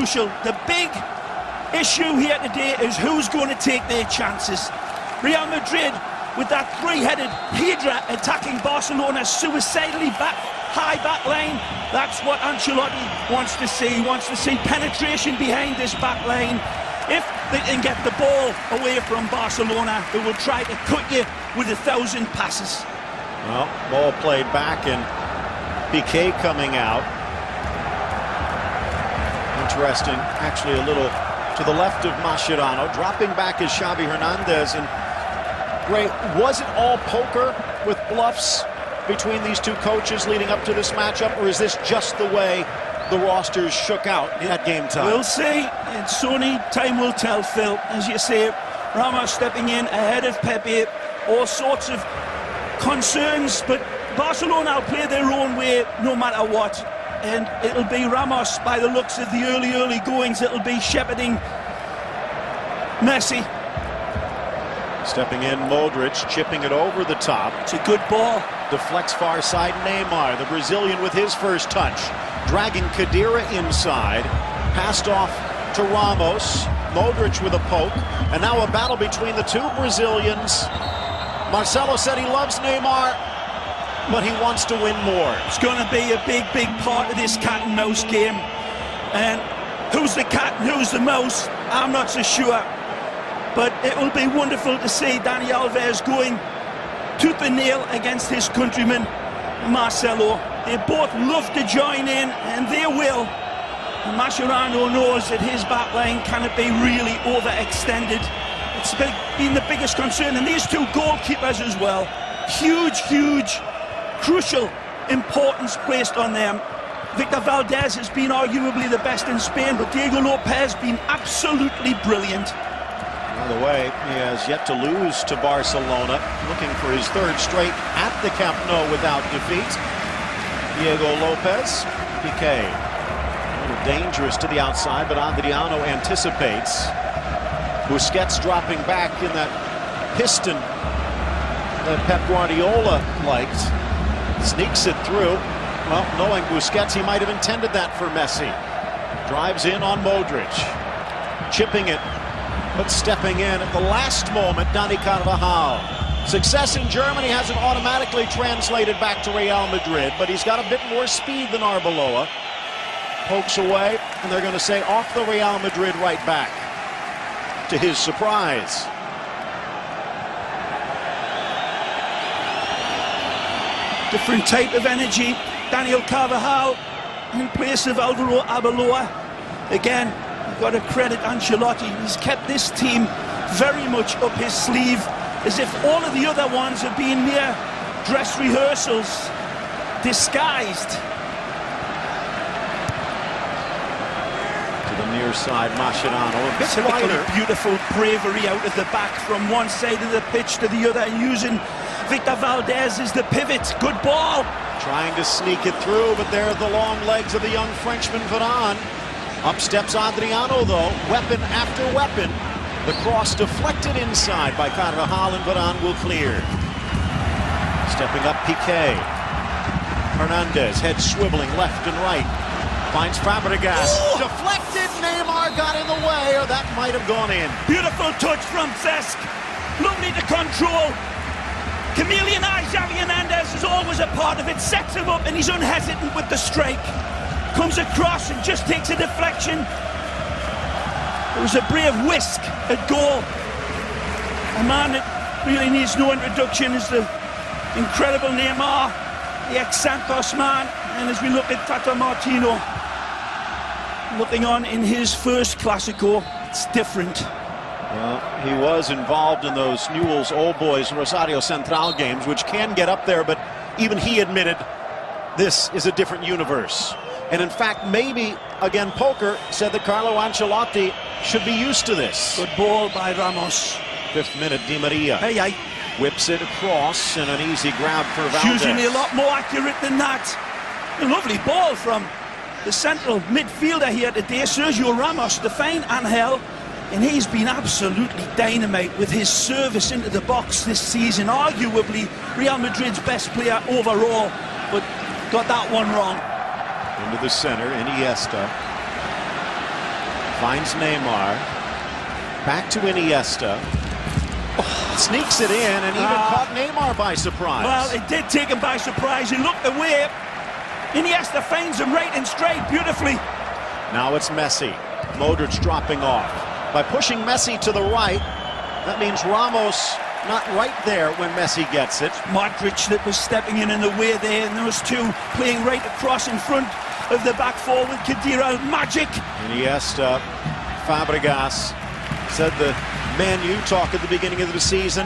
crucial. The big issue here today is who's going to take their chances. Real Madrid, with that three-headed Hydra attacking Barcelona suicidally high back line. That's what Ancelotti wants to see. He wants to see penetration behind this back line. If they can get the ball away from Barcelona, they will try to cut you with 1,000 passes. Well, ball played back and Piqué coming out. Interesting, actually a little to the left of Mascherano. Dropping back is Xavi Hernandez. And Ray, was it all poker with bluffs between these two coaches leading up to this matchup, or is this just the way the rosters shook out at game time? We'll see. It's only time will tell, Phil. As you say, Ramos stepping in ahead of Pepe. All sorts of concerns, but Barcelona will play their own way no matter what. And it'll be Ramos, by the looks of the early goings, it'll be shepherding Messi. Stepping in, Modrić, chipping it over the top. It's a good ball. Deflects far side, Neymar, the Brazilian with his first touch. Dragging Khedira inside. Passed off to Ramos. Modrić with a poke. And now a battle between the two Brazilians. Marcelo said he loves Neymar, but he wants to win more. It's going to be a big part of this cat and mouse game. And who's the cat and who's the mouse? I'm not so sure. But it will be wonderful to see Dani Alves going tooth and nail against his countryman, Marcelo. They both love to join in, and they will. And Mascherano knows that his back line cannot be really overextended. It's been the biggest concern. And these two goalkeepers as well. Huge, crucial importance placed on them. Víctor Valdés has been arguably the best in Spain, but Diego Lopez has been absolutely brilliant. By the way, he has yet to lose to Barcelona, looking for his third straight at the Camp Nou without defeat. Diego Lopez, Piqué, a little dangerous to the outside, but Undiano anticipates. Busquets dropping back in that piston that Pep Guardiola liked. Sneaks it through. Well, knowing Busquets, he might have intended that for Messi. Drives in on Modrić. Chipping it, but stepping in at the last moment, Dani Carvajal. Success in Germany hasn't automatically translated back to Real Madrid, but he's got a bit more speed than Arbeloa. Pokes away, and they're going to say off the Real Madrid right back. To his surprise. Different type of energy. Daniel Carvajal in place of Álvaro Arbeloa. Again, you've got to credit Ancelotti. He's kept this team very much up his sleeve, as if all of the other ones have been mere dress rehearsals, disguised. To the near side, Mascherano, a bit wider. Beautiful bravery out of the back from one side of the pitch to the other, using Víctor Valdés as the pivot. Good ball. Trying to sneak it through, but there are the long legs of the young Frenchman Varane. Up steps Adriano, though, weapon after weapon. The cross deflected inside by Carvajal, and Varane will clear. Stepping up Piqué. Hernandez, head swiveling left and right. Finds Fàbregas. Ooh. Deflected, Neymar got in the way, or that might have gone in. Beautiful touch from Cesc. Lovely to control. Chameleon eye, Xavi Hernandez is always a part of it. Sets him up and he's unhesitant with the strike. Comes across and just takes a deflection. It was a brave whisk at goal. A man that really needs no introduction is the incredible Neymar, the ex-Santos man. And as we look at Tata Martino, looking on in his first Clásico, it's different. Well, he was involved in those Newell's Old Boys Rosario Central games, which can get up there, but even he admitted this is a different universe. And in fact, maybe, again, poker said that Carlo Ancelotti should be used to this. Good ball by Ramos. 5th minute, Di Maria whips it across, and an easy grab for Valdés. Usually a lot more accurate than that. A lovely ball from the central midfielder here today, Sergio Ramos, the fine Angel. And he's been absolutely dynamite with his service into the box this season. Arguably Real Madrid's best player overall, but got that one wrong. Into the center, Iniesta. Finds Neymar. Back to Iniesta. Oh, sneaks it in and even caught Neymar by surprise. Well, it did take him by surprise. He looked away. Iniesta finds him right and straight beautifully. Now it's Messi. Modrić dropping off. By pushing Messi to the right, that means Ramos not right there when Messi gets it. Modrić that was stepping in the way there, and those two playing right across in front of the back four with Khedira. Magic. Iniesta, Fàbregas said the Man U talk at the beginning of the season,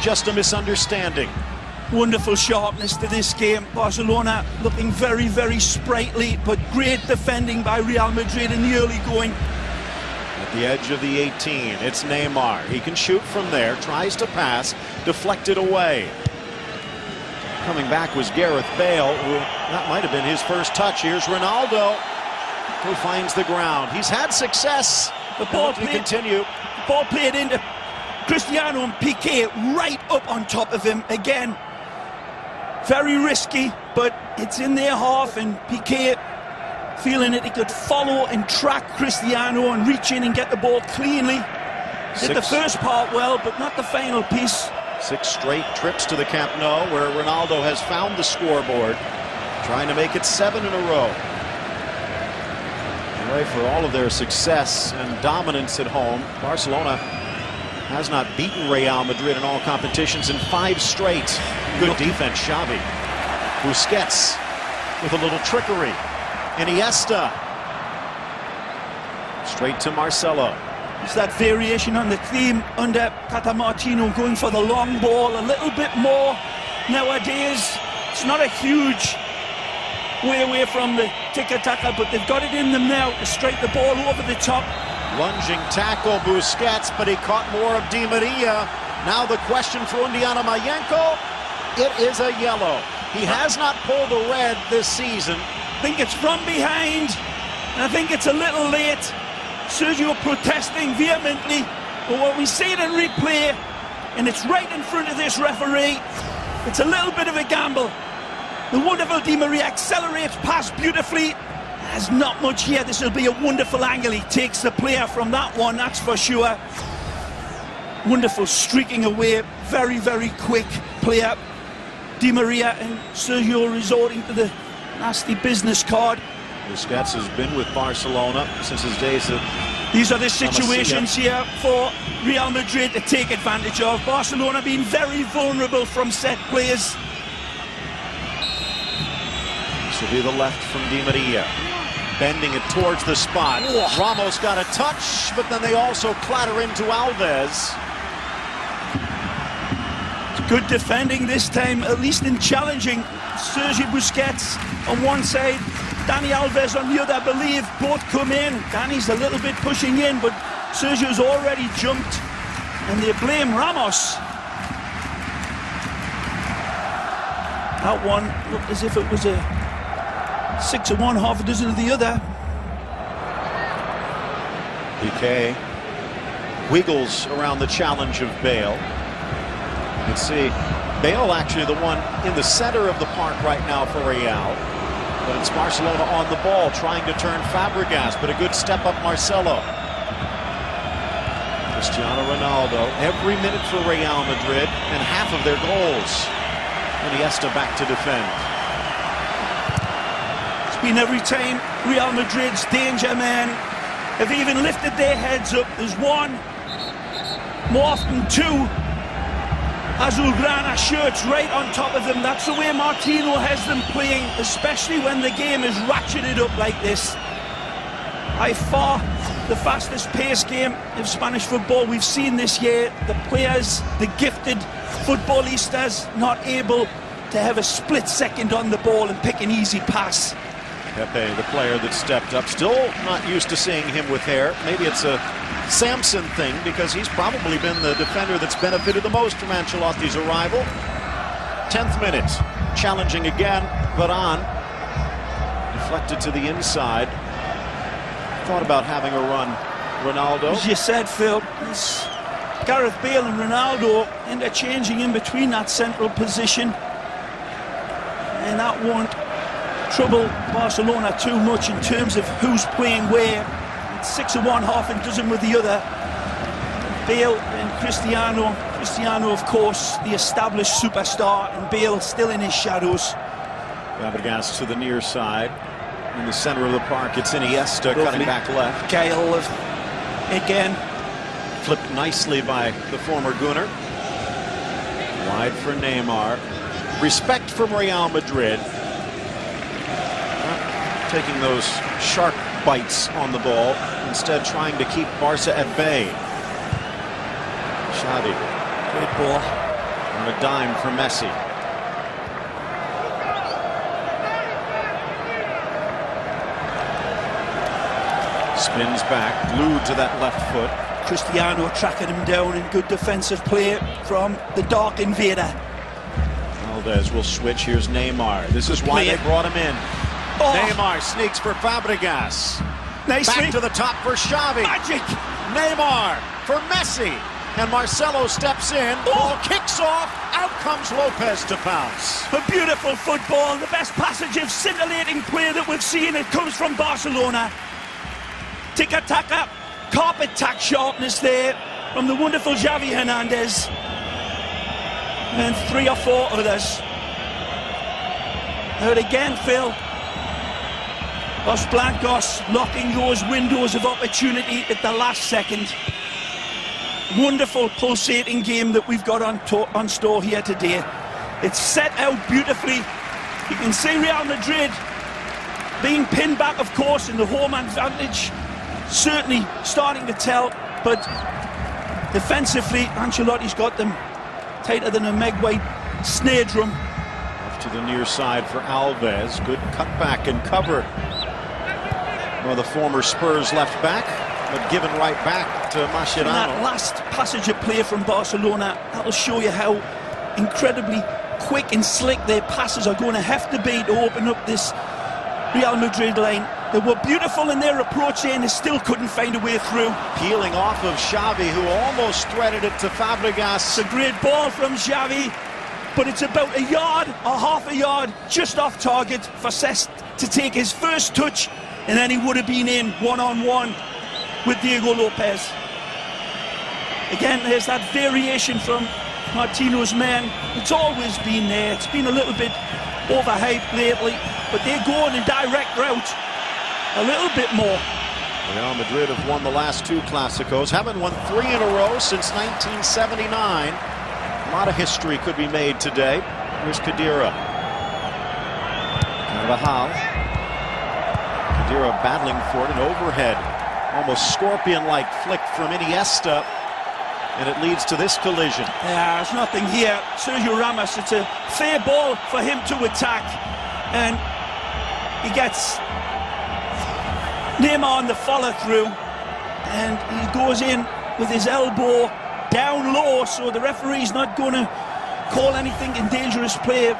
just a misunderstanding. Wonderful sharpness to this game. Barcelona looking very, very sprightly, but great defending by Real Madrid in the early going. At the edge of the 18, it's Neymar. He can shoot from there, tries to pass, deflected away. Coming back was Gareth Bale, who that might have been his first touch. Here's Ronaldo, who finds the ground. He's had success. The ball played into Cristiano and Piqué right up on top of him again. Very risky, but it's in their half, and Piqué feeling that he could follow and track Cristiano and reach in and get the ball cleanly. Did the first part well, but not the final piece. 6 straight trips to the Camp Nou, where Ronaldo has found the scoreboard, trying to make it 7 in a row. Anyway, for all of their success and dominance at home, Barcelona has not beaten Real Madrid in all competitions in 5 straight. Good defense, Xavi. Busquets with a little trickery. Iniesta. Straight to Marcelo. It's that variation on the theme under Tata Martino, going for the long ball a little bit more nowadays. It's not a huge way away from the tiki-taka, but they've got it in them now to strike the ball over the top. Lunging tackle, Busquets, but he caught more of Di Maria. Now the question for Undiano Mayenko, it is a yellow. He has not pulled a red this season. I think it's from behind, and I think it's a little late. Sergio protesting vehemently, but when we see it in replay, and it's right in front of this referee, it's a little bit of a gamble. The wonderful Di Maria accelerates past beautifully. There's not much here. This will be a wonderful angle. He takes the player from that one, that's for sure. Wonderful streaking away, very, very quick player. Di Maria and Sergio resorting to the nasty business card. Busquets has been with Barcelona since his days at... These are the situations here for Real Madrid to take advantage of. Barcelona being very vulnerable from set plays. This will be the left from Di Maria. Bending it towards the spot. Oh. Ramos got a touch, but then they also clatter into Alves. Good defending this time, at least in challenging. Sergio Busquets on one side, Dani Alves on the other, I believe. Both come in. Dani's a little bit pushing in, but Sergio's already jumped, and they blame Ramos. That one looked as if it was a 6 of one, half a dozen of the other. Piqué wiggles around the challenge of Bale. You can see Bale actually the one in the center of the park right now for Real. But it's Barcelona on the ball, trying to turn Fàbregas, but a good step up Marcelo. Cristiano Ronaldo, every minute for Real Madrid, and half of their goals. Iniesta back to defend. It's been every time Real Madrid's danger men have even lifted their heads up. There's one, more often two, Azulgrana shirts right on top of them. That's the way Martino has them playing, especially when the game is ratcheted up like this. By far the fastest pace game of Spanish football we've seen this year. The players, the gifted footballistas, not able to have a split second on the ball and pick an easy pass. Pepe, the player that stepped up, still not used to seeing him with hair. Maybe it's a Samson thing, because he's probably been the defender that's benefited the most from Ancelotti's arrival. 10th minute, challenging again, Varane deflected to the inside. Thought about having a run, Ronaldo. As you said, Phil, it's Gareth Bale and Ronaldo interchanging in between that central position, and that won't trouble Barcelona too much in terms of who's playing where. 6 of one, half a dozen with the other. Bale and Cristiano. Cristiano, of course, the established superstar, and Bale still in his shadows. Fàbregas to the near side. In the center of the park, it's Iniesta cutting back left. Gale again. Flipped nicely by the former Gunner. Wide for Neymar. Respect from Real Madrid. Not taking those sharp bites on the ball. Instead trying to keep Barca at bay. Xavi. Great ball. On a dime for Messi. Spins back, glued to that left foot. Cristiano tracking him down in good defensive play from the dark invader. Valdés will switch. Here's Neymar. This is why they brought him in. Oh. Neymar sneaks for Fàbregas. Nicely. Back to the top for Xavi. Magic. Neymar for Messi. And Marcelo steps in. Ball kicks off. Out comes Lopez to pounce. A beautiful football. The best passage of scintillating play that we've seen. It comes from Barcelona. Tiki-taka, carpet tack sharpness there from the wonderful Xavi Hernandez. And 3 or 4 others. Out again, Phil. Los Blancos locking those windows of opportunity at the last second. Wonderful pulsating game that we've got on store here today. It's set out beautifully. You can see Real Madrid being pinned back, of course, in the home advantage. Certainly starting to tell, but defensively, Ancelotti's got them tighter than a Megway snare drum. Off to the near side for Alves. Good cutback and cover. Well, the former Spurs left back, but given right back to Mascherano. That last passage of play from Barcelona, that'll show you how incredibly quick and slick their passes are going to have to be to open up this Real Madrid line. They were beautiful in their approach and they still couldn't find a way through. Peeling off of Xavi, who almost threaded it to Fàbregas. It's a great ball from Xavi, but it's about a yard or half a yard just off target for Cesc to take his first touch, and then he would have been in one-on-one with Diego Lopez. Again, there's that variation from Martino's men. It's always been there. It's been a little bit overhyped lately, but they're going a direct route a little bit more. Real Madrid have won the last 2 Clásicos, haven't won 3 in a row since 1979. A lot of history could be made today. Here's Khedira. Carvajal. Khedira battling for it, an overhead, almost scorpion-like flick from Iniesta, and it leads to this collision. Yeah, there's nothing here. Sergio Ramos, it's a fair ball for him to attack, and he gets Neymar on the follow-through, and he goes in with his elbow down low, so the referee's not going to call anything in dangerous play.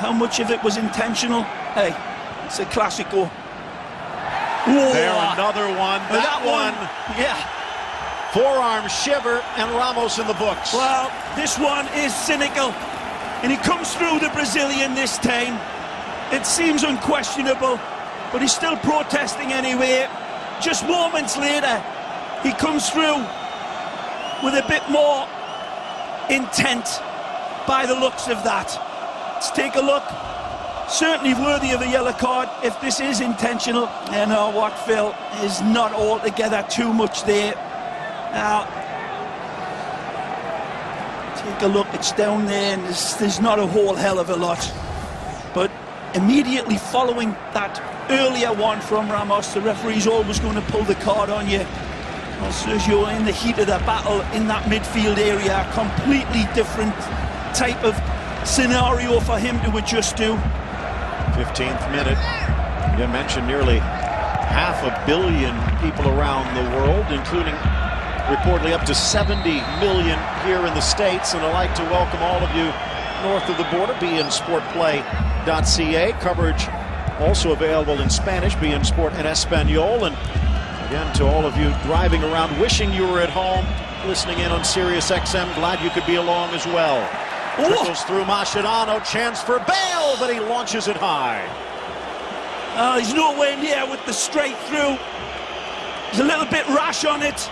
How much of it was intentional? Hey, it's a Clásico. There, another one. That one. Yeah. Forearm shiver, and Ramos in the books. Well, this one is cynical, and he comes through the Brazilian this time. It seems unquestionable, but he's still protesting anyway. Just moments later, he comes through with a bit more intent by the looks of that. Let's take a look. Certainly worthy of a yellow card if this is intentional. And what, Phil, is not altogether too much there. Now, take a look. It's down there, and there's not a whole hell of a lot. But immediately following that earlier one from Ramos, the referee's always going to pull the card on you. Well, Sergio, in the heat of the battle in that midfield area, completely different type of scenario for him to adjust to. 15th minute. You mentioned nearly 500 million people around the world, including reportedly up to 70 million here in the States. And I'd like to welcome all of you north of the border. beInSportPlay.ca. Coverage also available in Spanish, beIN Sport en Español. And again, to all of you driving around, wishing you were at home, listening in on Sirius XM, glad you could be along as well. Trickles through Mascherano, chance for Bale, but he launches it high. He's nowhere near with the straight through. He's a little bit rash on it.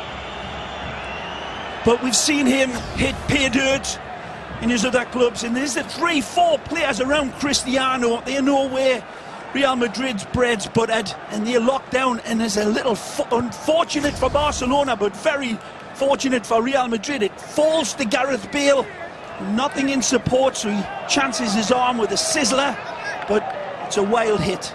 But we've seen him hit pay dirt in his other clubs. And there's the 3-4 players around Cristiano. They know where Real Madrid's bread's buttered, and they're locked down. And there's a little unfortunate for Barcelona, but very fortunate for Real Madrid. It falls to Gareth Bale. Nothing in support, so he chances his arm with a sizzler. But it's a wild hit.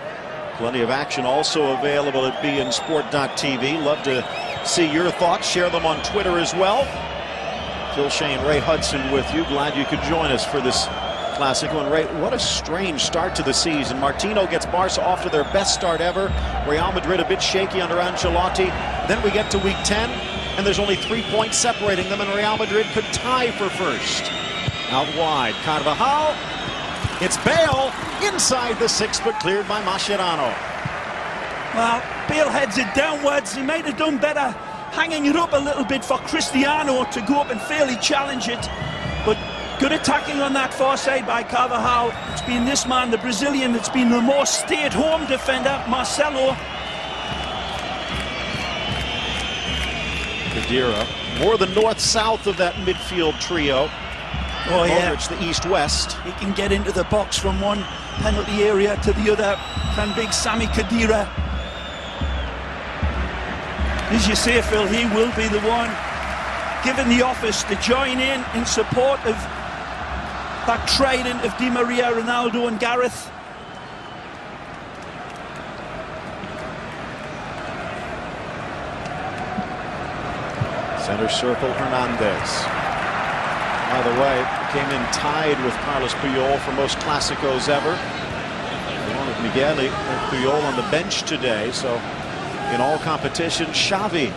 Plenty of action also available at beInSport.tv. Love to see your thoughts. Share them on Twitter as well. Phil Shane, Ray Hudson with you. Glad you could join us for this classic one. Ray, what a strange start to the season. Martino gets Barca off to their best start ever. Real Madrid a bit shaky under Ancelotti. Then we get to week 10, and there's only 3 points separating them, and Real Madrid could tie for first. Out wide, Carvajal. It's Bale inside the 6, but cleared by Mascherano. Well, Bale heads it downwards. He might have done better hanging it up a little bit for Cristiano to go up and fairly challenge it. But good attacking on that far side by Carvajal. It's been this man, the Brazilian, that's been the more stay-at-home defender, Marcelo. Khedira, more the north-south of that midfield trio. Oh yeah, Modrić, the east-west. He can get into the box from one penalty area to the other. Can big Sami Khedira. As you say, Phil, he will be the one given the office to join in support of that trident of Di Maria, Ronaldo and Gareth. Center circle, Hernandez. By the way, came in tied with Carlos Puyol for most Clásicos ever. Along with Miguel and Puyol on the bench today, so in all competitions, Xavi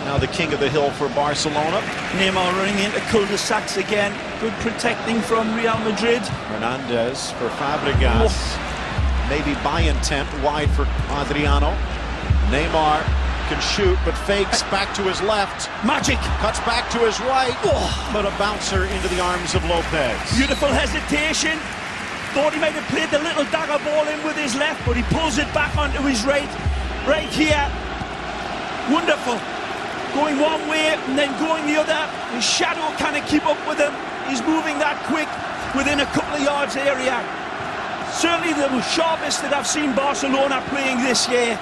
now the king of the hill for Barcelona. Neymar running into cul-de-sacs again. Good protecting from Real Madrid. Hernandez for Fàbregas. Maybe by intent, wide for Adriano. Neymar can shoot, but fakes back to his left. Magic. Cuts back to his right, but a bouncer into the arms of Lopez. Beautiful hesitation. Thought he might have played the little dagger ball in with his left, but he pulls it back onto his right. Right here. Wonderful. Going one way and then going the other. His shadow can't keep up with him. He's moving that quick within a couple of yards area. Certainly the sharpest that I've seen Barcelona playing this year.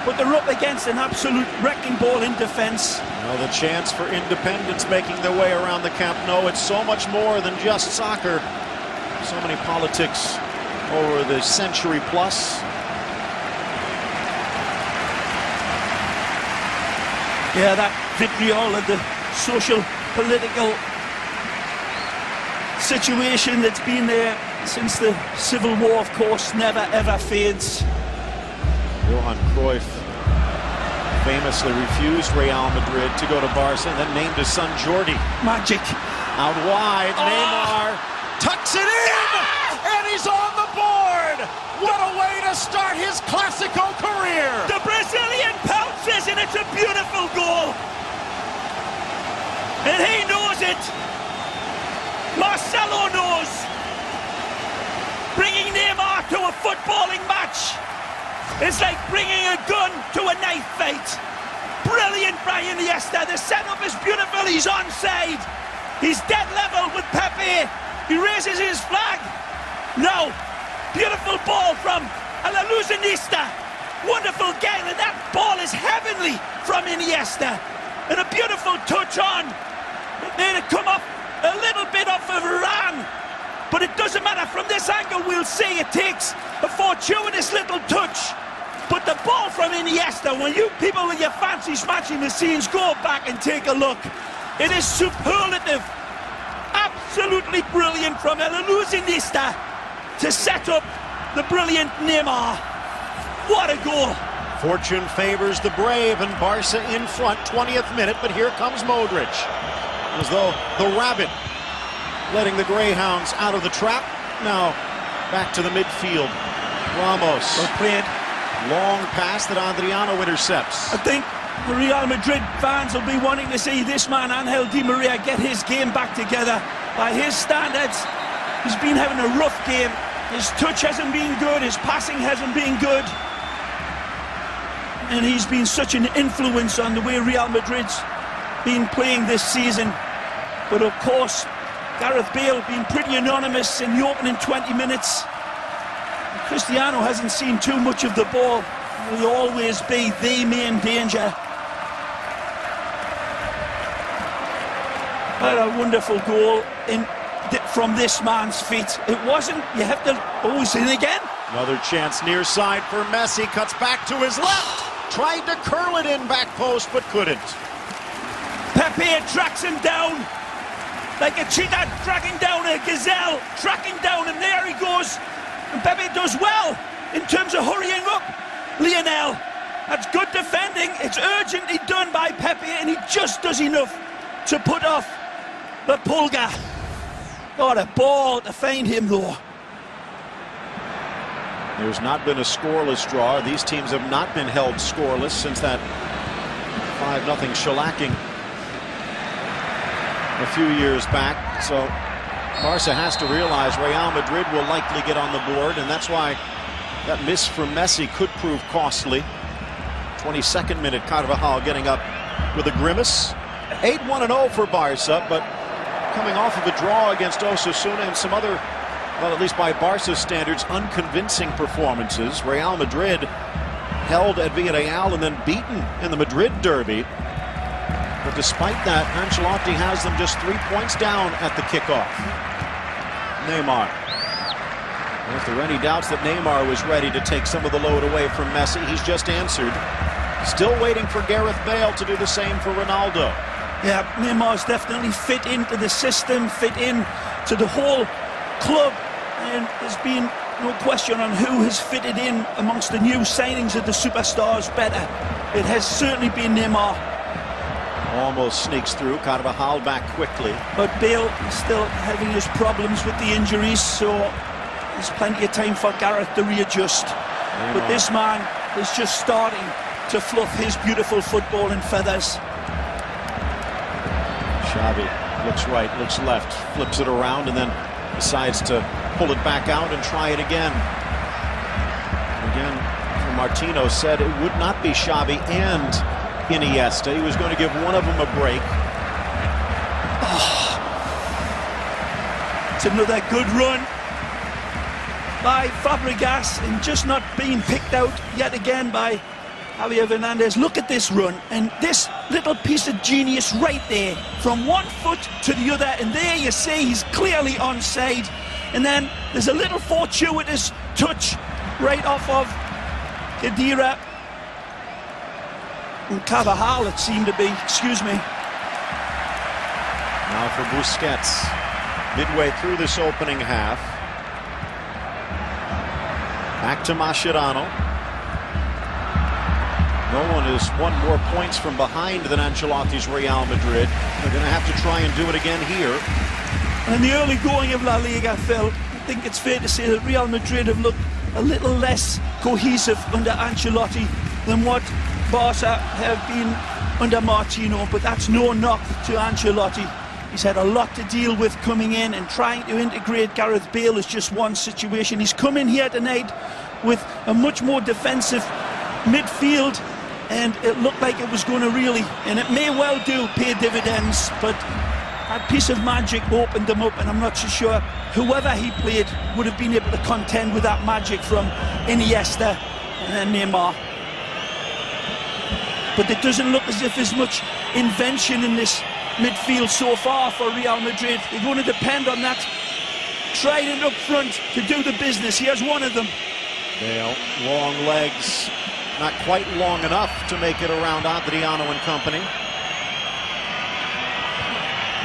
But they're up against an absolute wrecking ball in defence. Well, the chance for independence making their way around the Camp Nou. It's so much more than just soccer. So many politics over the century plus. Yeah, that vitriol of the social, political situation that's been there since the Civil War, of course, never ever fades. Johan Cruyff famously refused Real Madrid to go to Barca and then named his son Jordi. Magic. Out wide, Neymar tucks it in, and he's on the board. What a way to start his Clásico career. The Brazilian pounces, and it's a beautiful goal. And he knows it. Marcelo knows. Bringing Neymar to a footballing match. It's like bringing a gun to a knife fight. Brilliant by Iniesta. The setup is beautiful. He's onside. He's dead level with Pepe. He raises his flag. No. Beautiful ball from Iniesta. Wonderful game, and that ball is heavenly from Iniesta. And a beautiful touch on. It made it come up a little bit off of Varane. But it doesn't matter. From this angle, we'll see it takes a fortuitous little touch. But the ball from Iniesta, when you people with your fancy smatchy machines go back and take a look, it is superlative. Absolutely brilliant from Iniesta to set up the brilliant Neymar. What a goal. Fortune favors the brave, and Barca in front, 20th minute, but here comes Modrić. As though the rabbit letting the Greyhounds out of the trap. Now back to the midfield. Ramos. Well played. Long pass that Adriano intercepts. I think the Real Madrid fans will be wanting to see this man, Ángel Di María, get his game back together. By his standards, he's been having a rough game. His touch hasn't been good, his passing hasn't been good. and he's been such an influence on the way Real Madrid's been playing this season. But of course, Gareth Bale being pretty anonymous in the opening 20 minutes. Cristiano hasn't seen too much of the ball. Will always be the main danger. What a wonderful goal from this man's feet. It wasn't, you have to always in again. Another chance near side for Messi, cuts back to his left. Tried to curl it in back post, but couldn't. Pepe tracks him down like a cheetah tracking down a gazelle, tracking down him. There he goes. And Pepe does well in terms of hurrying up Lionel. That's good defending. It's urgently done by Pepe, and he just does enough to put off the Pulga. What a ball to find him, though. There's not been a scoreless draw. These teams have not been held scoreless since that 5-0 shellacking a few years back. So Barca has to realize Real Madrid will likely get on the board, and that's why that miss from Messi could prove costly. 22nd minute, Carvajal getting up with a grimace. 8-1-0 for Barca, but coming off of a draw against Osasuna and some other, well, at least by Barca's standards, unconvincing performances. Real Madrid held at Villarreal and then beaten in the Madrid derby. But despite that, Ancelotti has them just 3 points down at the kickoff. Neymar. If there were any doubts that Neymar was ready to take some of the load away from Messi, he's just answered. Still waiting for Gareth Bale to do the same for Ronaldo. Yeah, Neymar's definitely fit into the system, fit in to the whole club, and there's been no question on who has fitted in amongst the new signings of the superstars better. It has certainly been Neymar. Almost sneaks through. Carvajal back quickly. But Bale is still having his problems with the injuries, so there's plenty of time for Gareth to readjust. Neymar. But this man is just starting to fluff his beautiful football in feathers. Xavi looks right, looks left, flips it around, and then decides to pull it back out and try it again. Again, Martino said it would not be Xavi and Iniesta. He was going to give one of them a break. Oh, it's another good run by Fàbregas, and just not being picked out yet again by Javier Hernandez. Look at this run, and this little piece of genius right there, from one foot to the other, and there you see he's clearly onside. And then there's a little fortuitous touch right off of Khedira. And Carvajal, it seemed to be, excuse me. Now for Busquets, midway through this opening half. Back to Mascherano. No one has won more points from behind than Ancelotti's Real Madrid. They're going to have to try and do it again here. And in the early going of La Liga, Phil, I think it's fair to say that Real Madrid have looked a little less cohesive under Ancelotti than what Barca have been under Martino, but that's no knock to Ancelotti. He's had a lot to deal with coming in, and trying to integrate Gareth Bale is just one situation. He's come in here tonight with a much more defensive midfield, and it looked like it was going to really, and it may well do, pay dividends, but that piece of magic opened them up, and I'm not so sure whoever he played would have been able to contend with that magic from Iniesta and then Neymar. But it doesn't look as if there's much invention in this midfield so far for Real Madrid. They're going to depend on that trident up front to do the business. Here's one of them. Bale, long legs, not quite long enough to make it around Adriano and company.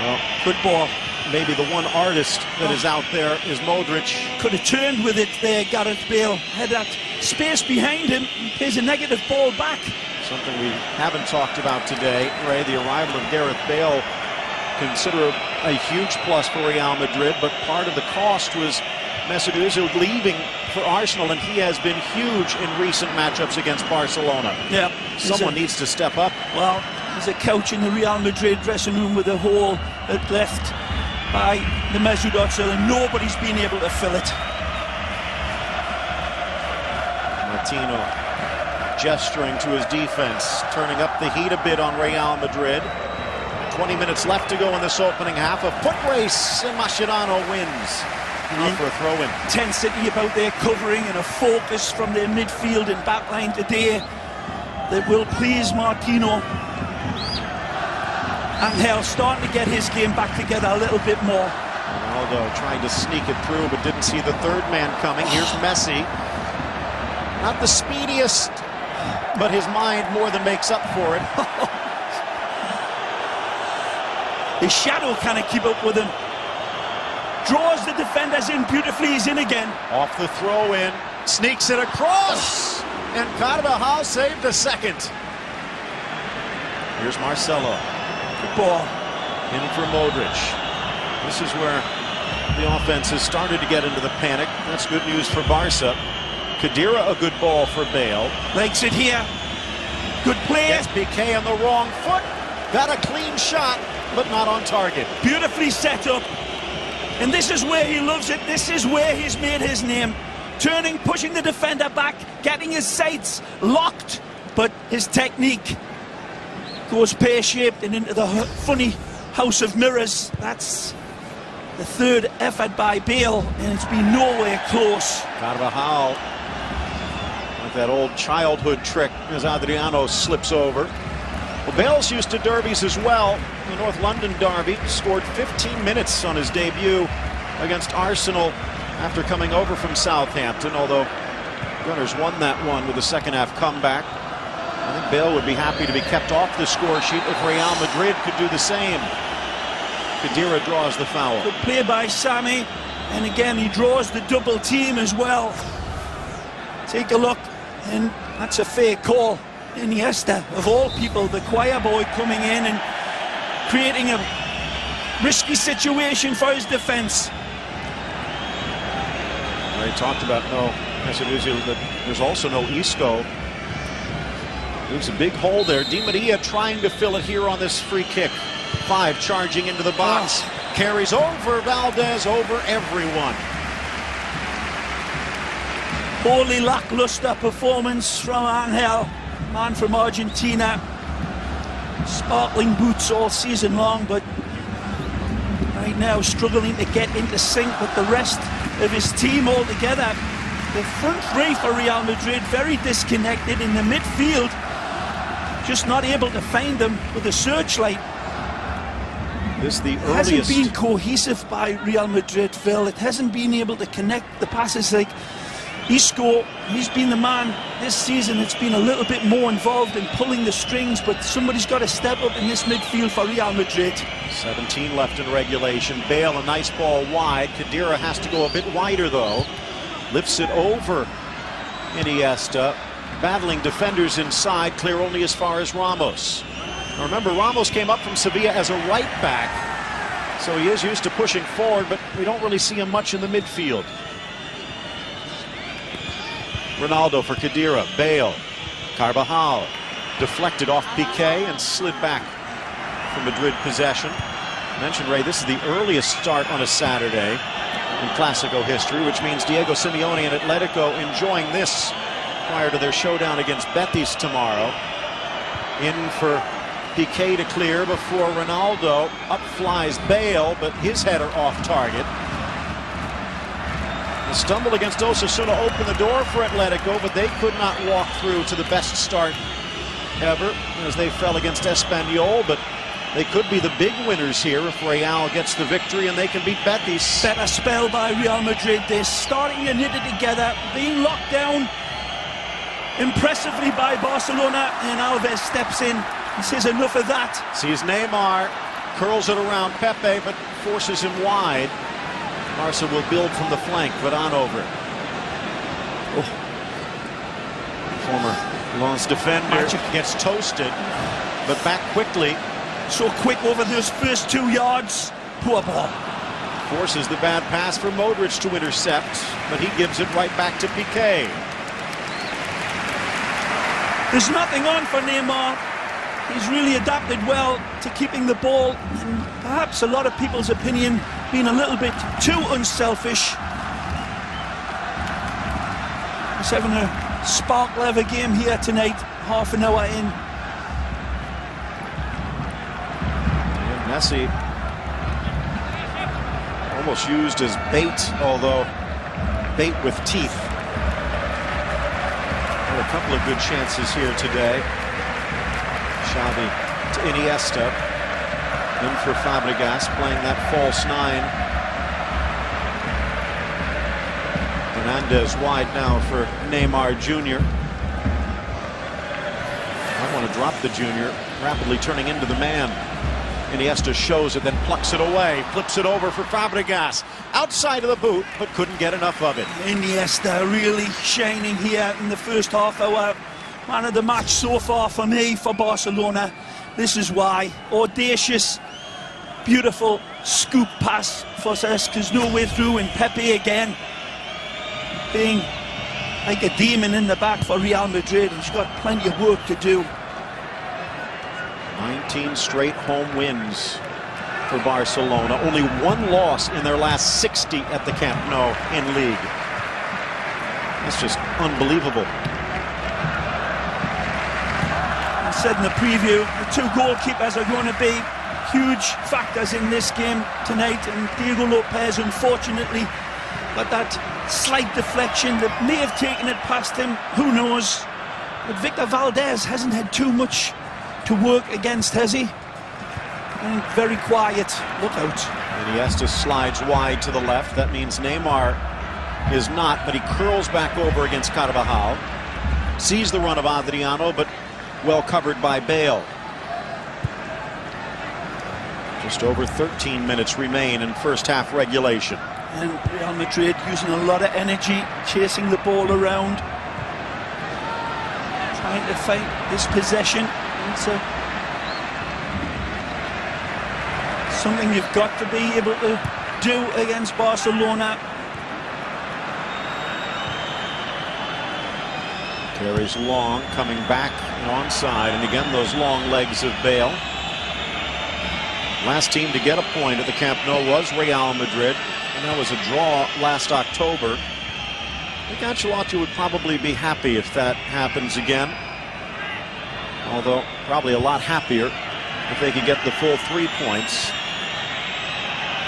Well, good ball. Maybe the one artist that is out there is Modrić. Could have turned with it there, Gareth Bale. Had that space behind him. There's a negative ball back. Something we haven't talked about today, Ray, the arrival of Gareth Bale, consider a huge plus for Real Madrid, but part of the cost was Mesut Özil leaving for Arsenal, and he has been huge in recent matchups against Barcelona. Yeah. Someone needs to step up. Well, there's a couch in the Real Madrid dressing room with a hole left by the Mesut Özil, and nobody's been able to fill it. Martino gesturing to his defense, turning up the heat a bit on Real Madrid. 20 minutes left to go in this opening half. A foot race, and Mascherano wins. For a throw-in. Intensity about their covering and a focus from their midfield and backline today that will please Martino. Angel starting to get his game back together a little bit more. Ronaldo trying to sneak it through, but didn't see the third man coming. Here's Messi. Not the speediest, but his mind more than makes up for it. His shadow can't keep up with him. Draws the defenders in beautifully. He's in again. Off the throw-in, sneaks it across, and Carvajal saved a second. Here's Marcelo. Good ball. In for Modrić. This is where the offense has started to get into the panic. That's good news for Barca. Khedira, a good ball for Bale. Likes it here. Good play. Gets Piqué on the wrong foot. Got a clean shot, but not on target. Beautifully set up. And this is where he loves it. This is where he's made his name. Turning, pushing the defender back, getting his sights locked. But his technique goes pear-shaped and into the funny house of mirrors. That's the third effort by Bale, and it's been nowhere close. Carvajal with that old childhood trick as Adriano slips over. Well, Bale's used to derbies as well. The North London derby, scored 15 minutes on his debut against Arsenal after coming over from Southampton, although Gunners won that one with a second-half comeback. I think Bale would be happy to be kept off the score sheet if Real Madrid could do the same. Khedira draws the foul. Good play by Sami, and again he draws the double team as well. Take a look, and that's a fair call. Iniesta, of all people, the choir boy, coming in and creating a risky situation for his defense. They talked about that there's also no Isco. There's a big hole there. Di Maria trying to fill it here on this free kick. 5 charging into the box. Carries over Valdés, over everyone. Wholly lackluster performance from Angel, man from Argentina. Sparkling boots all season long, but right now struggling to get into sync with the rest of his team altogether. The front three for Real Madrid very disconnected. In the midfield, just not able to find them with a searchlight. This is the It earliest. hasn't been cohesive by Real Madrid, Phil. It hasn't been able to connect the passes like Isco. He's been the man this season that's been a little bit more involved in pulling the strings, but somebody's got to step up in this midfield for Real Madrid. 17 left in regulation. Bale, a nice ball wide. Khedira has to go a bit wider though. Lifts it over Iniesta. Battling defenders inside, clear only as far as Ramos. Now remember, Ramos came up from Sevilla as a right back, so he is used to pushing forward, but we don't really see him much in the midfield. Ronaldo for Khedira. Bale. Carvajal. Deflected off Piqué and slid back for Madrid possession. I mentioned, Ray, this is the earliest start on a Saturday in Clásico history, which means Diego Simeone and Atletico enjoying this prior to their showdown against Betis tomorrow. In for Piqué to clear before Ronaldo. Up flies Bale, but his header off target. The stumble against Osasuna opened the door for Atletico, but they could not walk through to the best start ever as they fell against Espanyol, but they could be the big winners here if Real gets the victory and they can beat Betis. Better spell by Real Madrid. They're starting to knit it together, being locked down impressively by Barcelona, and Alves steps in and says enough of that. Sees Neymar, curls it around Pepe, but forces him wide. Barca will build from the flank. Varane over. Oh. Former Lens defender gets toasted, but back quickly. So quick over those first 2 yards. Poor ball. Forces the bad pass for Modrić to intercept, but he gives it right back to Piqué. There's nothing on for Neymar. He's really adapted well to keeping the ball, and perhaps a lot of people's opinion being a little bit too unselfish. He's having a sparkle of a game here tonight, half an hour in. And Messi almost used as bait, although bait with teeth. Had a couple of good chances here today. Xavi to Iniesta. In for Fàbregas, playing that false nine. Hernandez wide now for Neymar Jr. I want to drop the junior, rapidly turning into the man. Iniesta shows it, then plucks it away, flips it over for Fàbregas. Outside of the boot, but couldn't get enough of it. Iniesta really shining here in the first half hour. Man of the match so far for me, for Barcelona. This is why. Audacious, beautiful scoop pass for Cesc. There's no way through, and Pepe again being like a demon in the back for Real Madrid. He's got plenty of work to do. 19 straight home wins for Barcelona. Only one loss in their last 60 at the Camp Nou in League. That's just unbelievable. I said in the preview, the two goalkeepers are going to be huge factors in this game tonight, and Diego Lopez unfortunately got that slight deflection that may have taken it past him, who knows. But Víctor Valdés hasn't had too much to work against, has he? And very quiet. Look out. Iniesta slides wide to the left. That means Neymar is not, but he curls back over against Carvajal. Sees the run of Adriano, but well covered by Bale. Just over 13 minutes remain in first half regulation. And Real Madrid using a lot of energy, chasing the ball around, trying to fight this possession. It's something you've got to be able to do against Barcelona. Carries long, coming back and onside, and again those long legs of Bale. Last team to get a point at the Camp Nou was Real Madrid, and that was a draw last October. I think Ancelotti would probably be happy if that happens again, although probably a lot happier if they could get the full 3 points.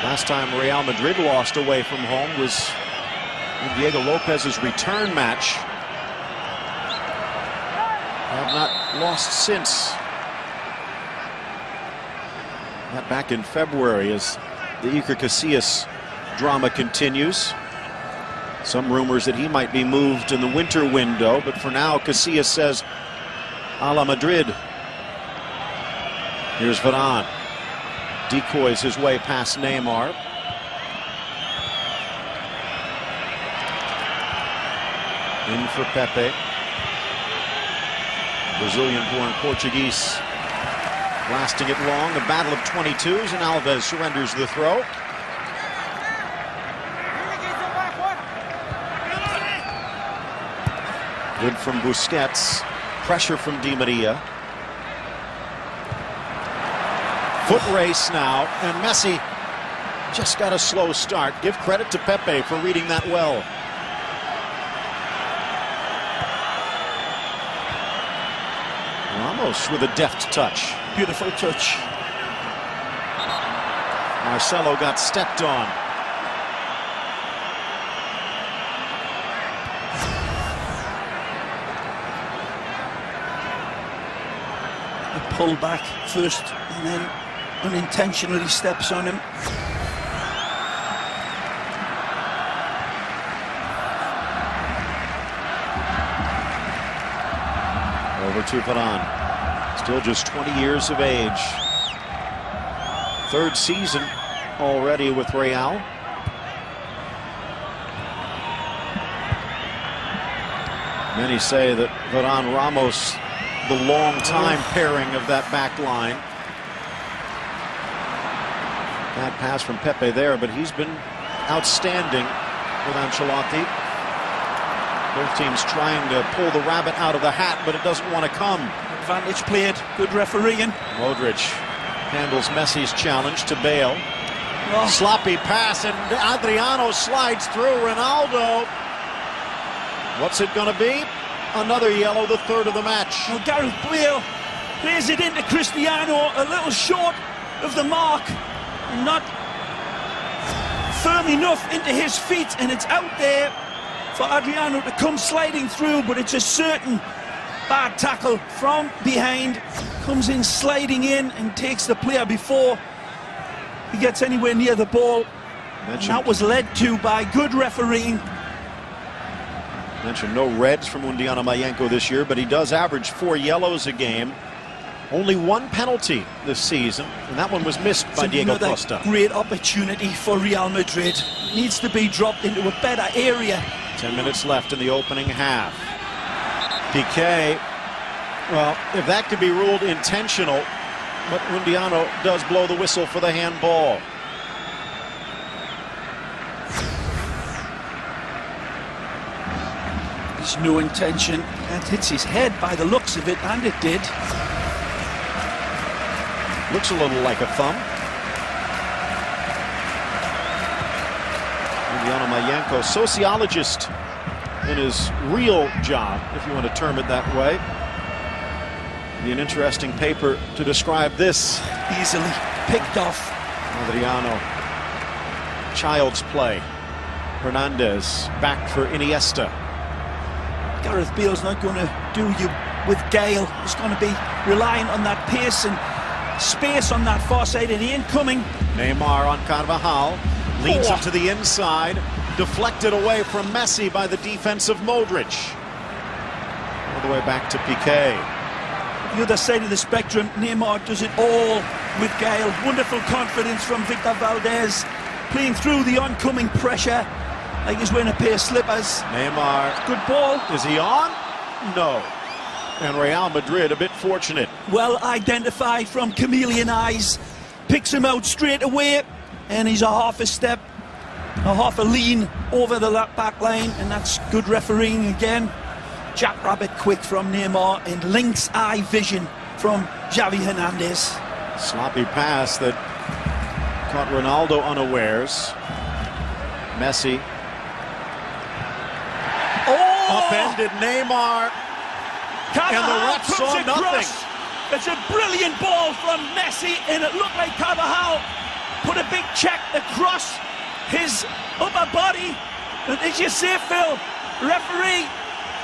Last time Real Madrid lost away from home was in Diego Lopez's return match. Have not lost since. That back in February as the Iker Casillas drama continues. Some rumors that he might be moved in the winter window, but for now Casillas says a la Madrid. Here's Varane. Decoys his way past Neymar. In for Pepe. Brazilian-born Portuguese blasting it long. A battle of 22s, and Alves surrenders the throw. Good from Busquets. Pressure from Di Maria. Foot race now, and Messi just got a slow start. Give credit to Pepe for reading that well. Ramos with a deft touch. Beautiful touch. Marcelo got stepped on. A pull back first and then unintentionally steps on him. Over to Varane. Still just 20 years of age. Third season already with Real. Many say that Varane Ramos, the long time pairing of that back line. Bad pass from Pepe there, but he's been outstanding with Ancelotti. Both teams trying to pull the rabbit out of the hat, but it doesn't want to come. Advantage played, good refereeing. Modrić handles Messi's challenge to Bale. Oh. Sloppy pass, and Adriano slides through Ronaldo. What's it going to be? Another yellow, the third of the match. Well, Gareth Bale plays it into Cristiano, a little short of the mark, and not firm enough into his feet, and it's out there for Adriano to come sliding through, but it's a certain bad tackle from behind. Comes in sliding in and takes the player before he gets anywhere near the ball. And that was led to by good refereeing. Mentioned no reds from Undiano this year, but he does average 4 yellows a game. Only 1 penalty this season, and that one was missed by Diego Costa. Great opportunity for Real Madrid. Needs to be dropped into a better area. 10 minutes left in the opening half. Piqué, well, if that could be ruled intentional, but Undiano does blow the whistle for the handball. There's no intention. That hits his head by the looks of it, and it did. Looks a little like a thumb. Undiano, sociologist in his real job, if you want to term it that way. Be an interesting paper to describe this. Easily picked off. Adriano. Child's play. Hernandez back for Iniesta. Gareth Bale's not going to do you with Gale. He's going to be relying on that pace and space on that far side, and he ain't coming. Neymar on Carvajal. Leads him to the inside. Deflected away from Messi by the defense of Modrić. All the way back to Piqué. The other side of the spectrum, Neymar does it all with Gale. Wonderful confidence from Víctor Valdés, playing through the oncoming pressure like he's wearing a pair of slippers. Neymar. Good ball. Is he on? No. And Real Madrid a bit fortunate. Well identified from chameleon eyes. Picks him out straight away, and he's a half a lean over the back line, and that's good refereeing again. Jackrabbit quick from Neymar, and lynx eye vision from Xavi Hernandez. Sloppy pass that caught Ronaldo unawares. Messi. Upended Neymar. And the ref saw nothing. It's a brilliant ball from Messi, and it looked like Carvajal put a big check across his upper body. And as you say, Phil, referee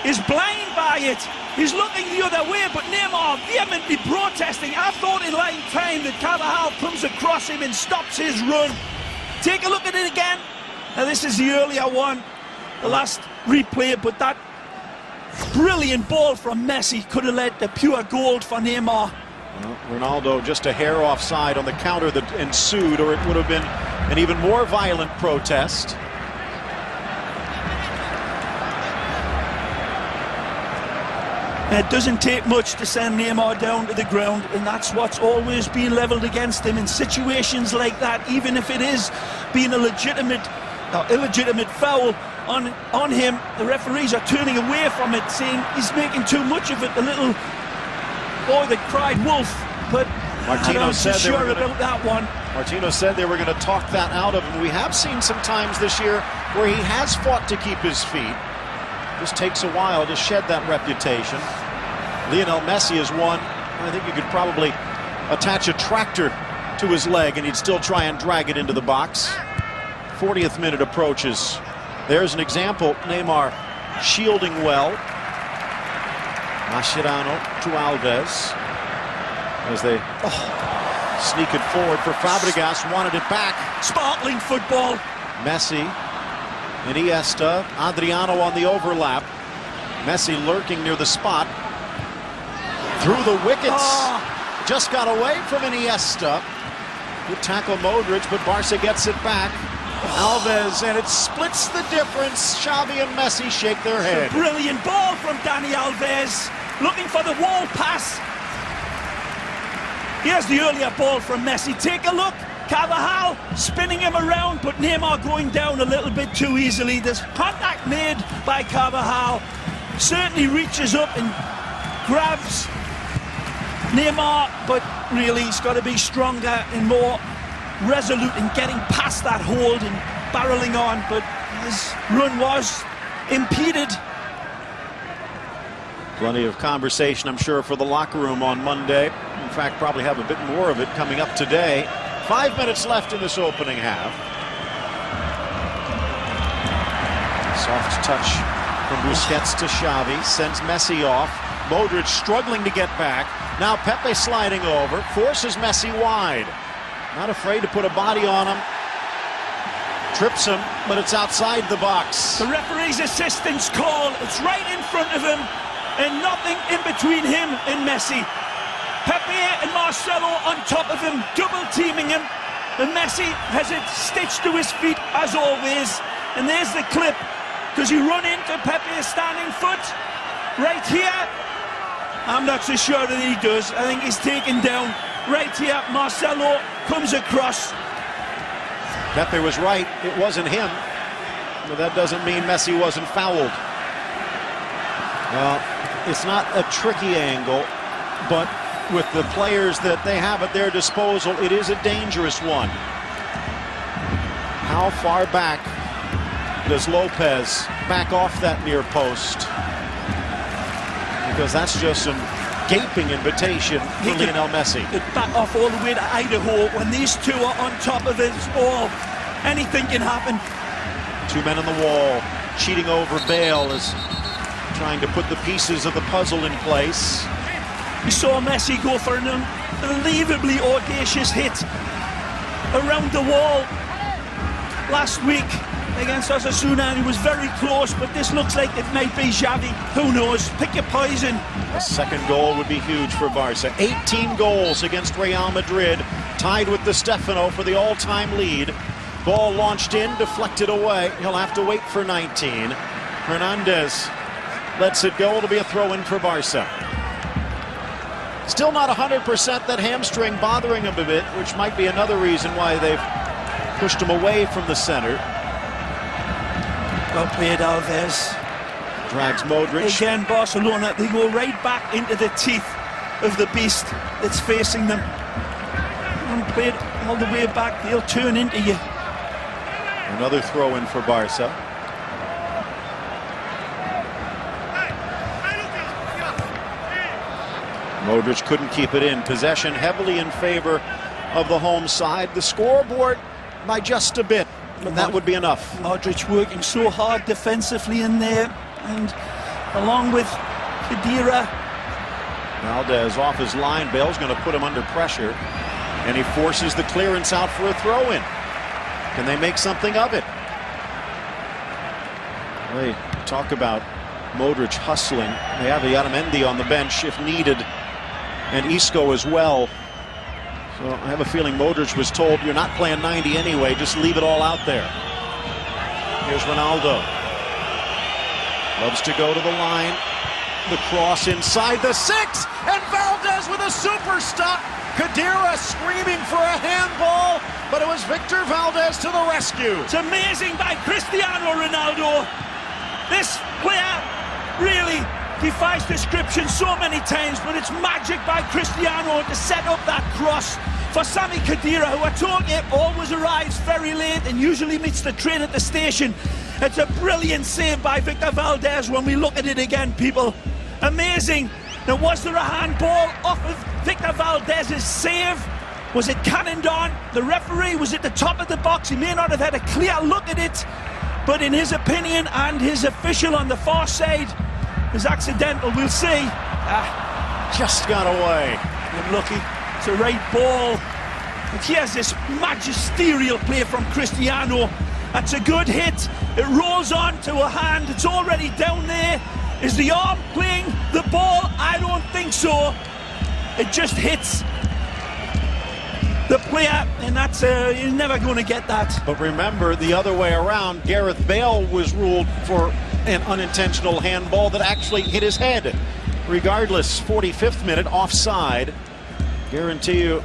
is blind by it. He's looking the other way, but Neymar vehemently protesting. I thought in line time that Carvajal comes across him and stops his run. Take a look at it again. Now this is the earlier one, the last replay, but that brilliant ball from Messi could have led to pure gold for Neymar. Well, Ronaldo just a hair offside on the counter that ensued, or it would have been an even more violent protest. It doesn't take much to send Neymar down to the ground, and that's what's always been levelled against him in situations like that. Even if it is being a legitimate or illegitimate foul on him, the referees are turning away from it, saying he's making too much of it. The little boy that cried wolf, but Martino said sure about that one. Martino said they were going to talk that out of him. We have seen some times this year where he has fought to keep his feet. Just takes a while to shed that reputation. Lionel Messi is one. I think you could probably attach a tractor to his leg and he'd still try and drag it into the box. 40th minute approaches. There's an example. Neymar shielding well. Mascherano to Alves as they sneak it forward for Fàbregas. Wanted it back. Sparkling football. Messi. Iniesta, Adriano on the overlap. Messi lurking near the spot. Through the wickets. Just got away from Iniesta. Good tackle Modrić, but Barca gets it back. Alves, and it splits the difference. Xavi and Messi shake their head. Brilliant ball from Dani Alves. Looking for the wall pass. Here's the earlier ball from Messi. Take a look. Carvajal spinning him around, but Neymar going down a little bit too easily. There's contact made by Carvajal. Certainly reaches up and grabs Neymar, but really he's got to be stronger and more resolute in getting past that hold and barreling on, but his run was impeded. Plenty of conversation, I'm sure, for the locker room on Monday. In fact, probably have a bit more of it coming up today. 5 minutes left in this opening half. Soft touch from Busquets to Xavi. Sends Messi off. Modrić struggling to get back. Now Pepe sliding over. Forces Messi wide. Not afraid to put a body on him. Trips him, but it's outside the box. The referee's assistance call. It's right in front of him, and nothing in between him and Messi. Pepe and Marcelo on top of him, double teaming him. And Messi has it stitched to his feet as always. And there's the clip. Does he run into Pepe's standing foot? Right here? I'm not so sure that he does. I think he's taken down. Right here, Marcelo comes across. Pepe was right. It wasn't him. But that doesn't mean Messi wasn't fouled. Well, it's not a tricky angle, but with the players that they have at their disposal, it is a dangerous one. How far back does Lopez back off that near post? Because that's just some gaping invitation for Lionel Messi. Back off all the way to Idaho when these two are on top of it. Oh, anything can happen. Two men on the wall. Cheating over Bale is trying to put the pieces of the puzzle in place. We saw Messi go for an unbelievably audacious hit around the wall last week against Osasuna, and he was very close, but this looks like it might be Xavi. Who knows? Pick your poison. A second goal would be huge for Barca. 18 goals against Real Madrid, tied with Di Stefano for the all-time lead. Ball launched in, deflected away. He'll have to wait for 19. Hernandez lets it go. It'll be a throw-in for Barca. Still not 100%, that hamstring bothering him a bit, which might be another reason why they've pushed him away from the center. Well played, Alves. Drags Modrić. Again, Barcelona, they go right back into the teeth of the beast that's facing them. And played all the way back, they'll turn into you. Another throw-in for Barca. Modrić couldn't keep it in. Possession heavily in favor of the home side. The scoreboard by just a bit, but that would be enough. Modrić working so hard defensively in there, and along with Khedira. Valdés off his line. Bale's going to put him under pressure, and he forces the clearance out for a throw-in. Can they make something of it? They talk about Modrić hustling. They have Illarramendi on the bench if needed, and Isco as well. So I have a feeling Modrić was told, you're not playing 90 anyway, just leave it all out there. Here's Ronaldo. Loves to go to the line. The cross inside the 6, and Valdés with a super stop. Khedira screaming for a handball, but it was Víctor Valdés to the rescue. It's amazing by Cristiano Ronaldo. This player really defies description so many times, but it's magic by Cristiano to set up that cross for Sami Khedira, who I told you always arrives very late and usually meets the train at the station. It's a brilliant save by Víctor Valdés when we look at it again, people. Amazing. Now, was there a handball off of Víctor Valdés' save? Was it cannoned on? The referee was at the top of the box. He may not have had a clear look at it, but in his opinion, and his official on the far side, it was accidental. We'll see. Just got away. Unlucky. It's a right ball. But here's this magisterial play from Cristiano. That's a good hit. It rolls on to a hand. It's already down there. Is the arm playing the ball? I don't think so. It just hits the player, and that's you're never going to get that. But remember, the other way around, Gareth Bale was ruled for an unintentional handball that actually hit his head. Regardless, 45th minute, offside. Guarantee you,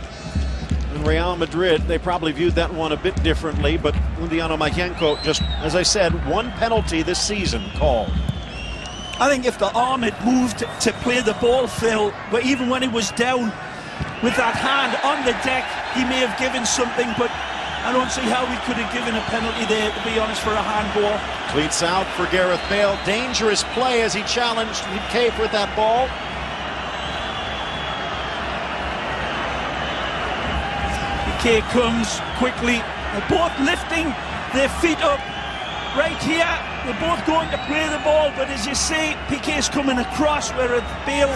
in Real Madrid, they probably viewed that one a bit differently, but Undiano just, as I said, one penalty this season called. I think if the arm had moved to play the ball, Phil, but even when he was down with that hand on the deck, he may have given something, but I don't see how we could have given a penalty there, to be honest, for a handball. Cleats out for Gareth Bale. Dangerous play as he challenged Piqué with that ball. Piqué comes quickly. They're both lifting their feet up. Right here, they're both going to play the ball, but as you see, Piqué's coming across, whereas Bale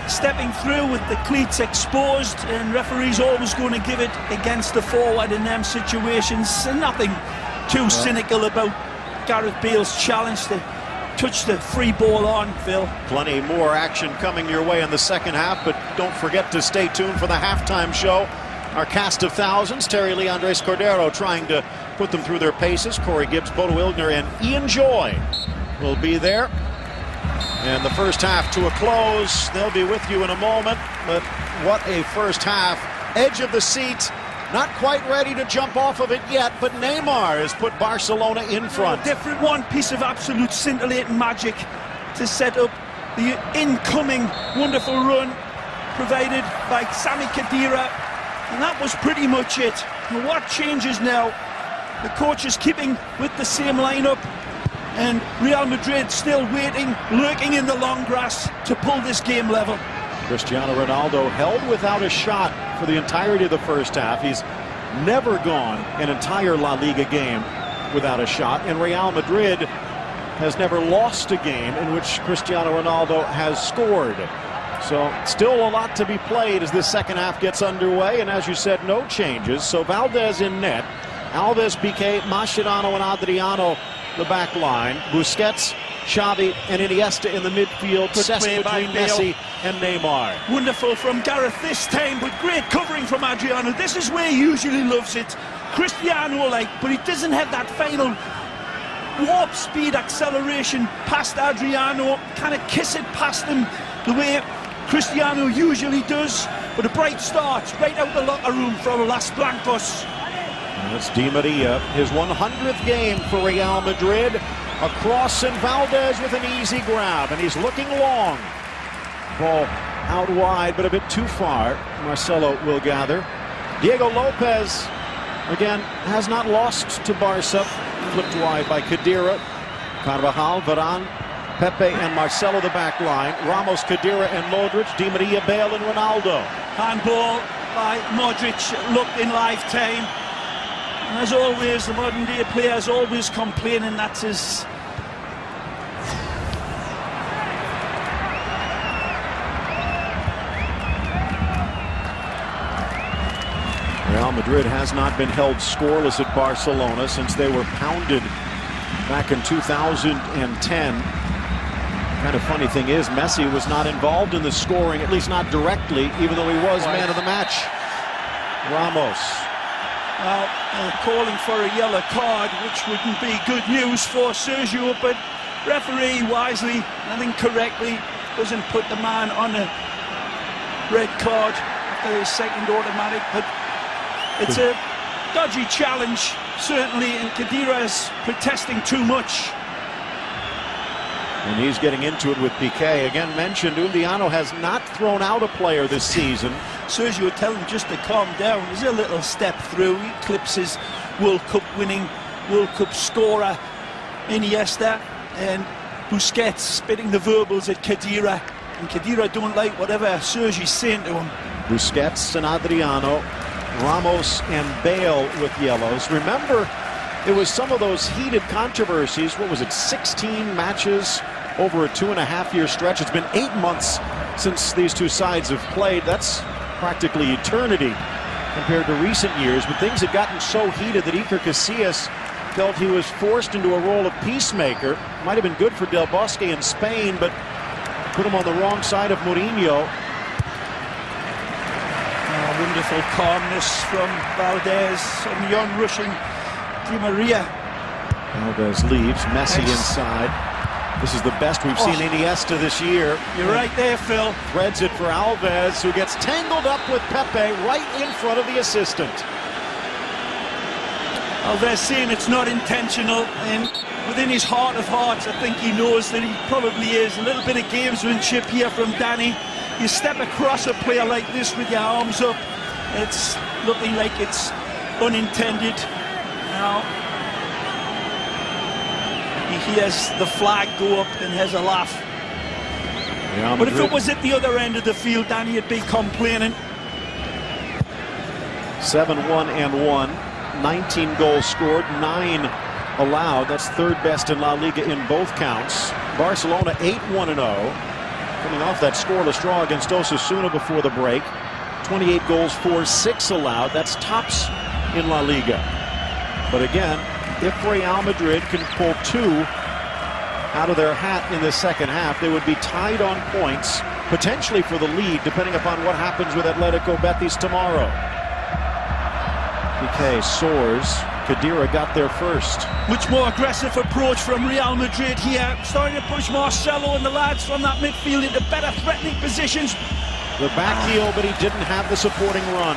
stepping through with the cleats exposed, and referees always going to give it against the forward in them situations. And nothing too cynical about Gareth Bale's challenge to touch the free ball on, Phil. Plenty more action coming your way in the second half, but don't forget to stay tuned for the halftime show. Our cast of thousands, Terry Lee, Andres Cordero trying to put them through their paces. Corey Gibbs, Bodo Illner, and Ian Joy will be there. And the first half to a close. They'll be with you in a moment. But what a first half. Edge of the seat. Not quite ready to jump off of it yet, but Neymar has put Barcelona in front. Different one piece of absolute scintillating magic to set up the incoming wonderful run provided by Sami Khedira. And that was pretty much it. And what changes now? The coach is keeping with the same lineup. And Real Madrid still waiting, lurking in the long grass to pull this game level. Cristiano Ronaldo held without a shot for the entirety of the first half. He's never gone an entire La Liga game without a shot. And Real Madrid has never lost a game in which Cristiano Ronaldo has scored. So still a lot to be played as this second half gets underway. And as you said, no changes. So Valdés in net. Alves, Piqué, Mascherano, and Adriano the back line. Busquets, Xavi, and Iniesta in the midfield. Cesc between Messi and Neymar. Wonderful from Gareth this time, but great covering from Adriano. This is where he usually loves it. Cristiano-like, but he doesn't have that final warp speed acceleration past Adriano. Kind of kiss it past him the way Cristiano usually does. But a bright start right out the locker room from Las Blancos. And it's Di Maria, his 100th game for Real Madrid. A cross, and Valdés with an easy grab, and he's looking long. Ball out wide, but a bit too far. Marcelo will gather. Diego Lopez, again, has not lost to Barca. Flipped wide by Khedira. Carvajal, Varane, Pepe, and Marcelo the back line. Ramos, Khedira, and Modrić. Di Maria, Bale, and Ronaldo. Handball by Modrić, looked in lifetime. And as always, the modern day players always complaining that's his. Real Madrid has not been held scoreless at Barcelona since they were pounded back in 2010. Kind of funny thing is, Messi was not involved in the scoring, at least not directly, even though he was man of the match. Ramos. Well, calling for a yellow card, which wouldn't be good news for Sergio, but referee wisely, I think correctly, doesn't put the man on a red card after his second automatic, but it's a dodgy challenge, certainly, and Khedira's protesting too much. And he's getting into it with Piqué. Again mentioned, Undiano has not thrown out a player this season. Sergio tell him just to calm down. There's a little step through. He clips his World Cup winning, World Cup scorer Iniesta, and Busquets spitting the verbals at Khedira. And Khedira don't like whatever Sergi's saying to him. Busquets and Adriano, Ramos and Bale with yellows. Remember, it was some of those heated controversies. What was it, 16 matches over a 2.5-year stretch? It's been 8 months since these two sides have played. That's practically eternity compared to recent years. But things had gotten so heated that Iker Casillas felt he was forced into a role of peacemaker. Might have been good for Del Bosque in Spain, but put him on the wrong side of Mourinho. Wonderful calmness from Valdés and the onrushing Di Maria. Alves leaves, Messi inside. This is the best we've seen Iniesta this year. You're right there, Phil. Threads it for Alves, who gets tangled up with Pepe right in front of the assistant. Alves saying it's not intentional, and within his heart of hearts, I think he knows that he probably is. A little bit of gamesmanship here from Dani. You step across a player like this with your arms up, it's looking like it's unintended. Now he hears the flag go up and has a laugh. But if it was at the other end of the field, Danny would be complaining. 7-1-1, 19 goals scored, 9 allowed. That's third best in La Liga in both counts. Barcelona 8-1-0, coming off that scoreless draw against Osasuna before the break. 28 goals for, 6 allowed. That's tops in La Liga. But again, if Real Madrid can pull 2 out of their hat in the second half, they would be tied on points, potentially for the lead, depending upon what happens with Atletico Betis tomorrow. Piqué soars. Khedira got there first. Much more aggressive approach from Real Madrid here. Starting to push Marcelo and the lads from that midfield into better threatening positions. The back heel, but he didn't have the supporting run.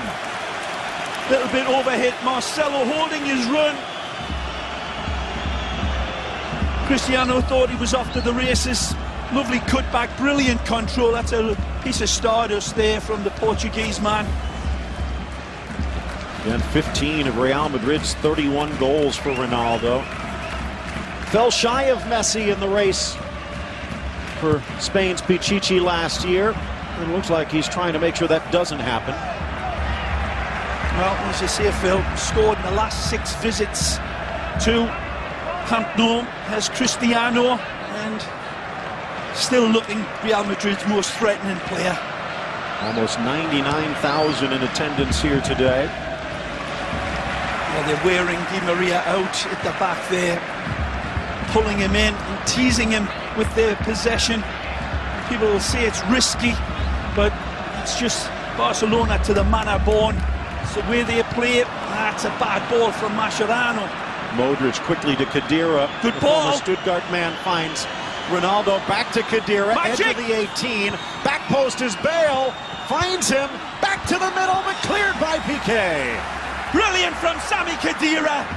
Little bit overhit. Marcelo holding his run. Cristiano thought he was off to the races. Lovely cutback, brilliant control. That's a piece of stardust there from the Portuguese man. And 15 of Real Madrid's 31 goals for Ronaldo. Fell shy of Messi in the race for Spain's Pichichi last year. And it looks like he's trying to make sure that doesn't happen. Well, as you see, Phil, scored in the last 6 visits to Camp Nou as Cristiano, and still looking Real Madrid's most threatening player. Almost 99,000 in attendance here today. Well, they're wearing Di Maria out at the back there, pulling him in and teasing him with their possession. People will say it's risky, but it's just Barcelona to the manner born. It's the way they play it. That's a bad ball from Mascherano. Modrić quickly to Khedira. Good ball. The Stuttgart man finds Ronaldo, back to Khedira, Magic. edge of the 18. Back post is Bale, finds him, back to the middle, but cleared by Piqué. Brilliant from Sami Khedira.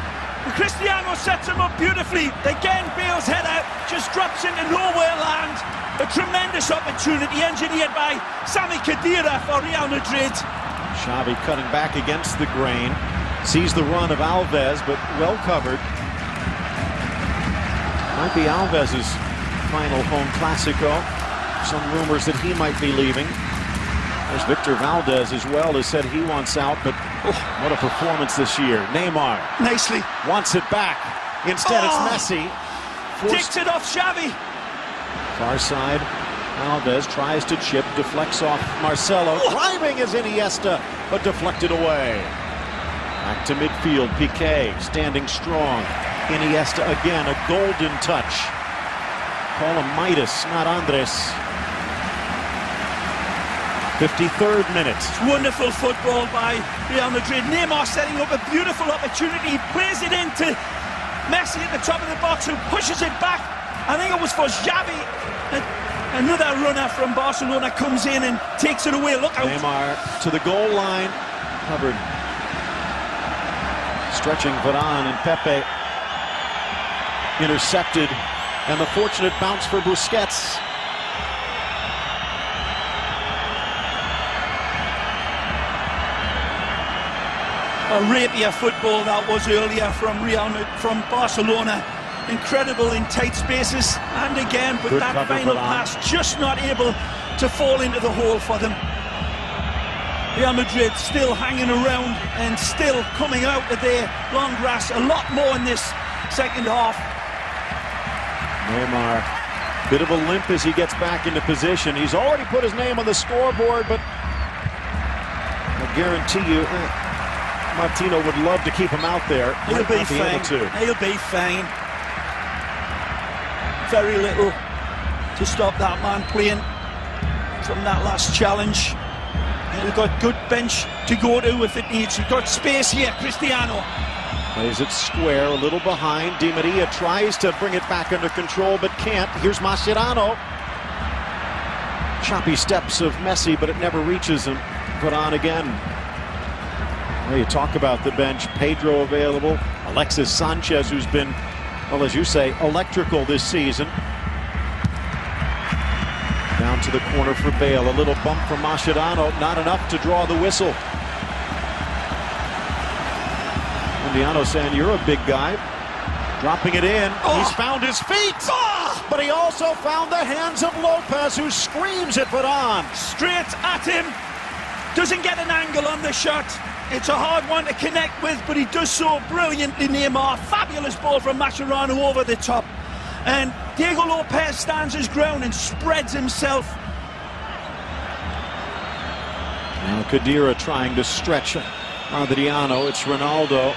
Cristiano sets him up beautifully. Again, Bale's header just drops into nowhere land. A tremendous opportunity engineered by Sami Khedira for Real Madrid. Xavi cutting back against the grain. Sees the run of Alves, but well covered. Might be Alves' final home Clásico. Some rumors that he might be leaving. There's Víctor Valdés as well, has said he wants out, but what a performance this year. Neymar Nicely. wants it back. Instead, it's Messi. Takes it off Xavi. Far side, Alves tries to chip, deflects off Marcelo. Driving is Iniesta, but deflected away. Back to midfield, Piqué standing strong. Iniesta again, a golden touch. Call him Midas, not Andres. 53rd minute. Wonderful football by Real Madrid. Neymar setting up a beautiful opportunity. He plays it into Messi at the top of the box, who pushes it back. I think it was for Xavi. Another runner from Barcelona comes in and takes it away. Look out. Neymar to the goal line. Covered. Stretching Varane and Pepe. Intercepted. And the fortunate bounce for Busquets. A rapier football that was earlier from Barcelona. Incredible in tight spaces, and again, but that final pass just not able to fall into the hole for them. Real Madrid still hanging around and still coming out of their long grass a lot more in this second half. Neymar, bit of a limp as he gets back into position. He's already put his name on the scoreboard, but I guarantee you Martino would love to keep him out there. He'll be fine. He'll be fine. Very little to stop that man playing from that last challenge. We've got good bench to go to if it needs. We've got space here. Cristiano plays it square, a little behind. Di Maria tries to bring it back under control, but can't. Here's Mascherano. Choppy steps of Messi, but it never reaches him. Put on again. Well, you talk about the bench. Pedro available. Alexis Sánchez, who's been, well, as you say, electrical this season. Down to the corner for Bale. A little bump from Mascherano. Not enough to draw the whistle. Undiano saying, you're a big guy. Dropping it in. Oh. He's found his feet. Oh. But he also found the hands of Lopez, who screams it Varane. Straight at him. Doesn't get an angle on the shot. It's a hard one to connect with, but he does so brilliantly, Neymar. Fabulous ball from Mascherano over the top. And Diego Lopez stands his ground and spreads himself. Now Khedira trying to stretch Undiano. It's Ronaldo.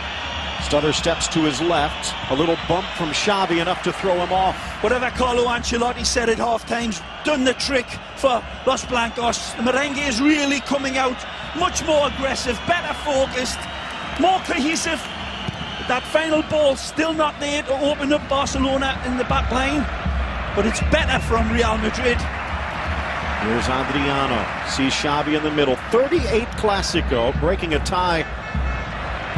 Stutter steps to his left. A little bump from Xavi, enough to throw him off. Whatever Carlo Ancelotti said at half-time's done the trick for Los Blancos. The merengue is really coming out much more aggressive, better focused, more cohesive. But that final ball still not there to open up Barcelona in the back line. But it's better from Real Madrid. Here's Undiano. Sees Xavi in the middle. 38 Clásico, breaking a tie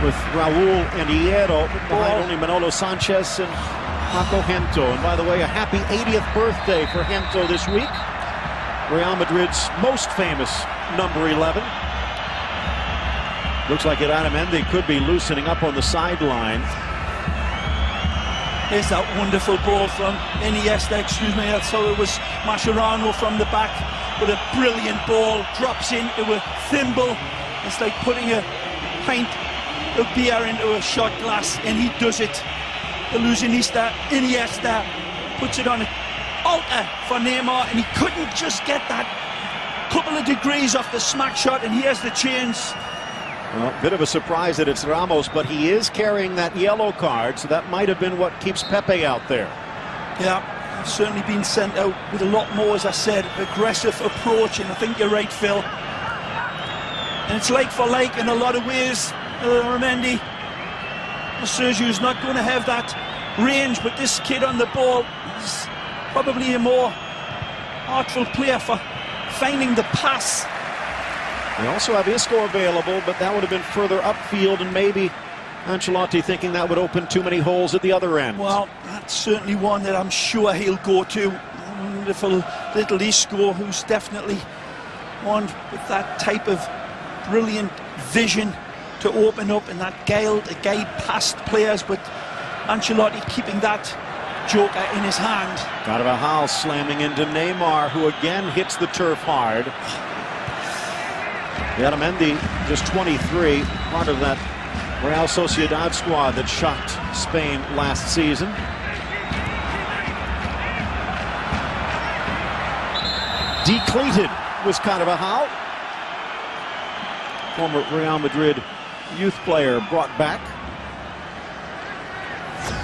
with Raúl and Hierro, behind only Manolo Sanchez and Paco Gento. And by the way, a happy 80th birthday for Gento this week. Real Madrid's most famous number 11. Looks like Illarramendi could be loosening up on the sideline. Here's that wonderful ball from Iniesta, excuse me, I thought it was Mascherano from the back, but a brilliant ball, drops into a thimble. It's like putting a pint of beer into a shot glass, and he does it. Illusionista, Iniesta puts it on an altar for Neymar, and he couldn't just get that couple of degrees off the smack shot, and here's the chance. Well, bit of a surprise that it's Ramos, but he is carrying that yellow card, so that might have been what keeps Pepe out there. Yeah, certainly been sent out with a lot more, as I said, aggressive approach, and I think you're right, Phil. And it's like for like in a lot of ways. Illarramendi, Sergio's not going to have that range, but this kid on the ball is probably a more artful player for finding the pass. They also have Isco available, but that would have been further upfield, and maybe Ancelotti thinking that would open too many holes at the other end. Well, that's certainly one that I'm sure he'll go to. Wonderful little Isco, who's definitely one with that type of brilliant vision to open up and that guile to guide past players, but Ancelotti keeping that joker in his hand. Carvajal slamming into Neymar, who again hits the turf hard. Illarramendi, just 23, part of that Real Sociedad squad that shocked Spain last season. Decleated was Carvajal. Former Real Madrid youth player brought back.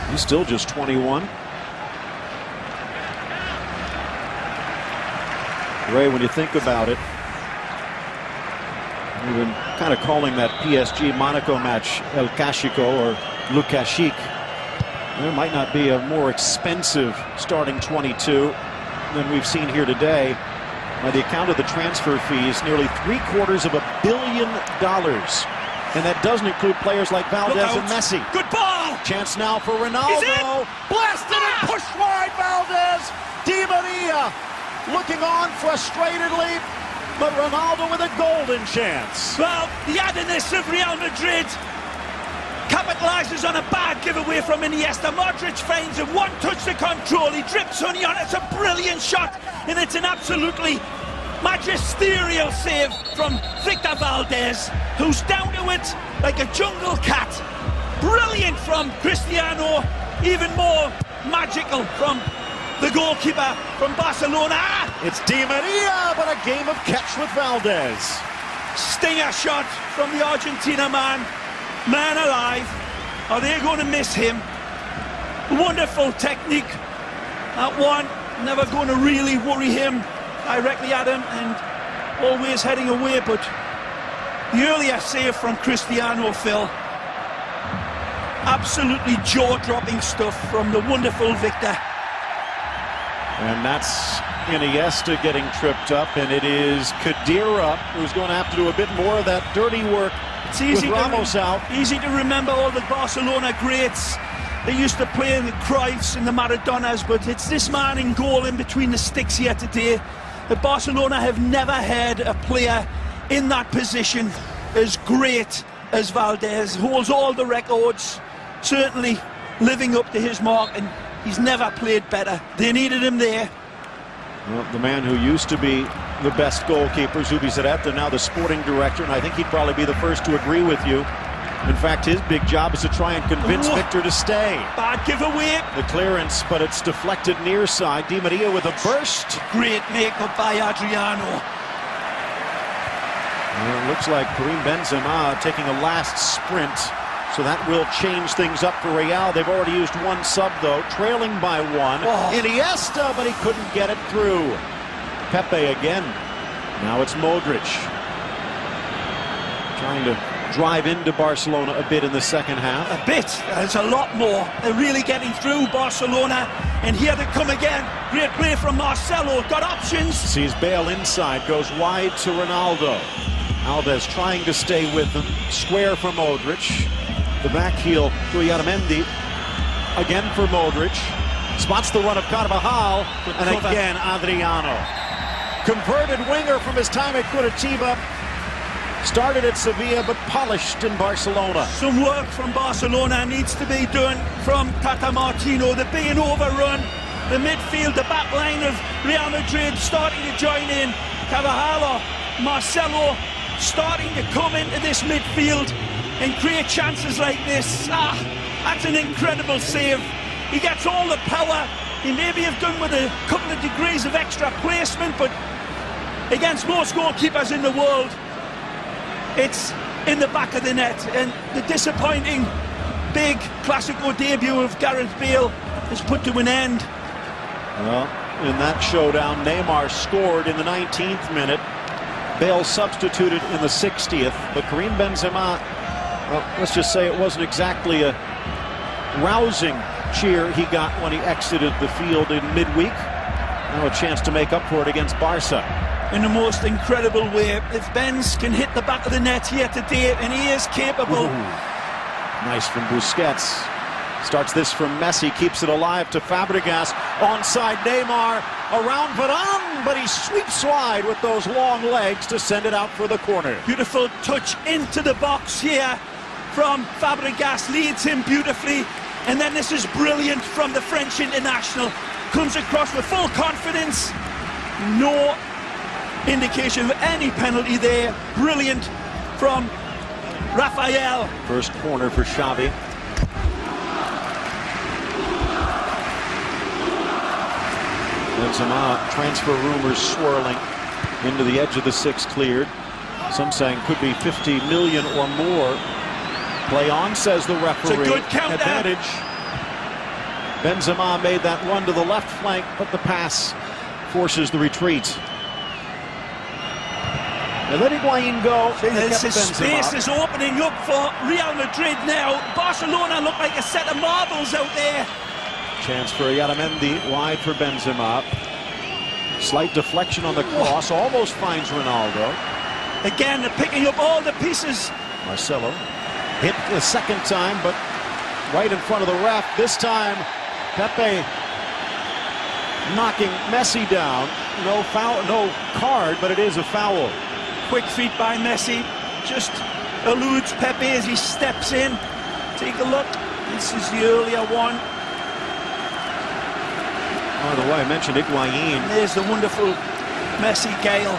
He's still just 21. Ray, when you think about it, we've been kind of calling that PSG Monaco match El Clásico or Le Classique. There might not be a more expensive starting 22 than we've seen here today. By the account of the transfer fees, nearly $750 million. And that doesn't include players like Valdés and Messi. Good ball! Chance now for Ronaldo. Blasted and pushed wide, Valdés. Di Maria looking on frustratedly, but Ronaldo with a golden chance. Well, the addedness of Real Madrid capitalizes on a bad giveaway from Iniesta. Modrić finds him, one touch to control, he drips Sonny on. It's a brilliant shot, and it's an absolutely magisterial save from Víctor Valdés, who's down to it like a jungle cat. Brilliant from Cristiano, even more magical from the goalkeeper from Barcelona. It's Di Maria, but a game of catch with Valdés. Stinger shot from the Argentina man. Man alive. Are they going to miss him? Wonderful technique. That one never going to really worry him directly at him, and always heading away. But the earlier save from Cristiano, Phil, absolutely jaw-dropping stuff from the wonderful Victor. And that's Iniesta getting tripped up, and it is Khedira who's going to have to do a bit more of that dirty work. It's easy with Ramos out. Easy to remember all the Barcelona greats. They used to play in the Cruyffs and the Maradonas, but it's this man in goal in between the sticks here today. The Barcelona have never had a player in that position as great as Valdés, holds all the records, certainly living up to his mark, and he's never played better. They needed him there. Well, the man who used to be the best goalkeeper, Zubizarreta, now the sporting director, and I think he'd probably be the first to agree with you. In fact, his big job is to try and convince Victor to stay. Bad giveaway. The clearance, but it's deflected near side. Di Maria with a burst. Great make-up by Adriano. Well, it looks like Karim Benzema taking a last sprint. So that will change things up for Real. They've already used one sub, though, trailing by one. Iniesta, but he couldn't get it through. Pepe again. Now it's Modrić. Trying to drive into Barcelona a bit in the second half. A bit. There's a lot more. They're really getting through Barcelona. And here they come again. Great play from Marcelo. Got options. Sees Bale inside. Goes wide to Ronaldo. Alves trying to stay with him. Square for Modrić. The back heel to Illarramendi. Again for Modrić. Spots the run of Carvajal. And again Adriano. Converted winger from his time at Curitiba. Started at Sevilla, but polished in Barcelona. Some work from Barcelona needs to be done from Tata Martino. They're being overrun. The midfield, the back line of Real Madrid starting to join in. Carvajal, Marcelo starting to come into this midfield and create chances like this. That's an incredible save. He gets all the power. He maybe have done with a couple of degrees of extra placement, but against most goalkeepers in the world, it's in the back of the net. And the disappointing big Clasico debut of Gareth Bale is put to an end. Well, in that showdown, Neymar scored in the 19th minute. Bale substituted in the 60th, but Karim Benzema, well, let's just say it wasn't exactly a rousing cheer he got when he exited the field in midweek. Now a chance to make up for it against Barca. In the most incredible way. If Benz can hit the back of the net here today, and he is capable. Nice from Busquets. Starts this from Messi, keeps it alive to Fàbregas. Onside Neymar, around Varane, but he sweeps wide with those long legs to send it out for the corner. Beautiful touch into the box here from Fàbregas, leads him beautifully. And then this is brilliant from the French international. Comes across with full confidence. No indication of any penalty there. Brilliant from Raphaël. First corner for Xavi. Benzema, transfer rumors swirling into the edge of the six cleared. Some saying could be 50 million or more. Play on, says the referee. It's a good counter. Advantage. Benzema made that run to the left flank, but the pass forces the retreat. They let Higuaín go. Space is opening up for Real Madrid now. Barcelona look like a set of marbles out there. Chance for Illarramendi, wide for Benzema. Slight deflection on the cross, almost finds Ronaldo. Again, they're picking up all the pieces. Marcelo hit the second time, but right in front of the ref. This time, Pepe knocking Messi down. No foul, no card, but it is a foul. Quick feet by Messi, just eludes Pepe as he steps in. Take a look. This is the earlier one. By the way, I mentioned Higuaín. There's the wonderful Messi Gale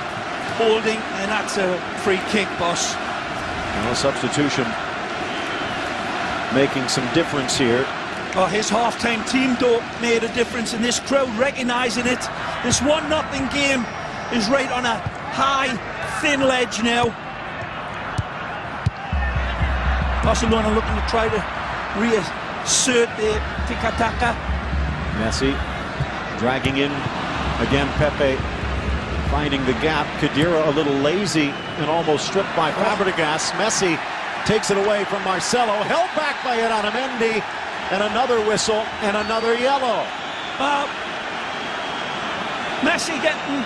holding, and that's a free kick, boss. Well, substitution making some difference here. Oh, his half-time team though made a difference, in this crowd recognizing it. This 1-0 game is right on a high, thin ledge now. Barcelona looking to try to reassert the tiki-taka. Messi dragging in again. Pepe finding the gap. Khedira a little lazy and almost stripped by Fàbregas. Messi takes it away from Marcelo, held back by Illarramendi, and another whistle and another yellow. Messi getting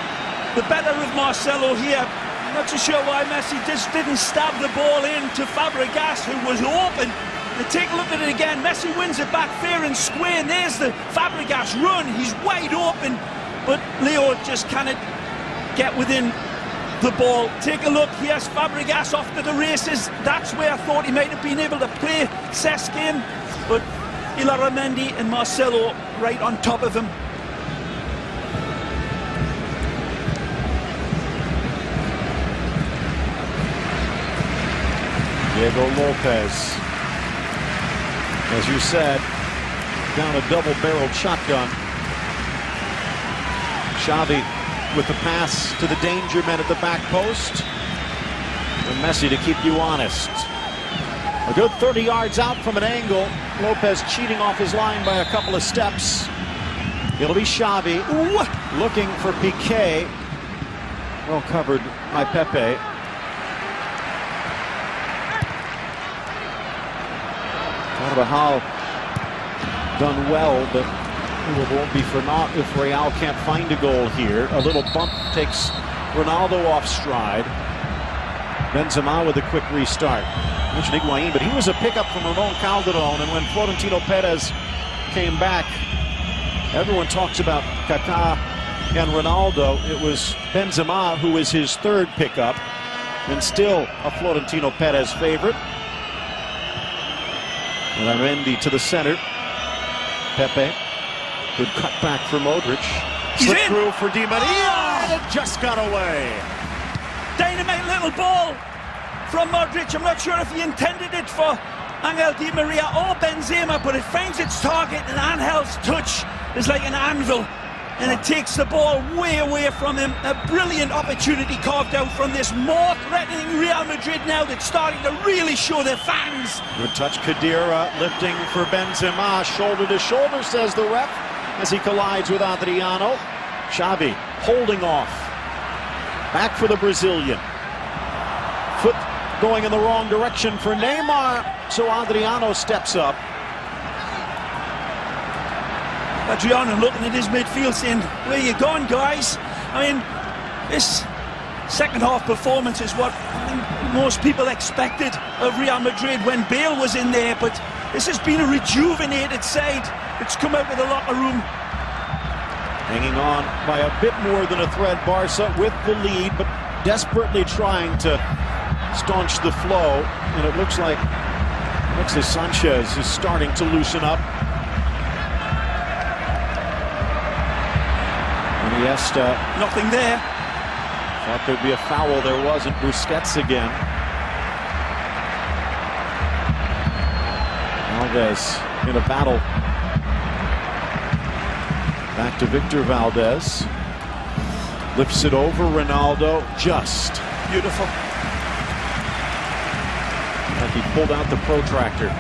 the better of Marcelo here. Not too sure why Messi just didn't stab the ball in to Fàbregas, who was open. And take a look at it again. Messi wins it back fair and square, and there's the Fàbregas run. He's wide open, but Leo just cannot get within the ball. Take a look. Here's Fàbregas off to the races. That's where I thought he might have been able to play Cesc in, but Illarramendi and Marcelo right on top of him. Diego Lopez, as you said, down a double-barreled shotgun. Xavi with the pass to the danger men at the back post. And Messi to keep you honest. A good 30 yards out from an angle. Lopez cheating off his line by a couple of steps. It'll be Xavi looking for Piqué. Well covered by Pepe. Carvajal done well, but it won't be for naught if Real can't find a goal here. A little bump takes Ronaldo off stride. Benzema with a quick restart. Mentioned Higuaín, but he was a pickup from Ramon Calderon, and when Florentino Perez came back, everyone talks about Kaká and Ronaldo. It was Benzema who was his third pickup, and still a Florentino Perez favorite. Illarramendi to the center. Pepe. Good cutback for Modrić. Slip through for Di Maria. And it just got away. Dynamite little ball from Modrić. I'm not sure if he intended it for Ángel Di Maria or Benzema, but it finds its target, and Angel's touch is like an anvil, and it takes the ball way away from him. A brilliant opportunity carved out from this more threatening Real Madrid now that's starting to really show their fangs. Good touch, Khedira lifting for Benzema, shoulder to shoulder, says the ref, as he collides with Undiano. Xavi holding off. Back for the Brazilian. Foot going in the wrong direction for Neymar, so Undiano steps up. Adriano looking at his midfield saying, where you going, guys? I mean, this second half performance is what most people expected of Real Madrid when Bale was in there, but this has been a rejuvenated side. It's come out with a locker room. Hanging on by a bit more than a thread, Barca with the lead, but desperately trying to staunch the flow, and it looks like Alexis Sánchez is starting to loosen up. Iniesta. Nothing there. Thought there'd be a foul. There wasn't. Busquets again. Alves in a battle. Back to Víctor Valdés. Lifts it over Ronaldo. Just beautiful. Like he pulled out the protractor.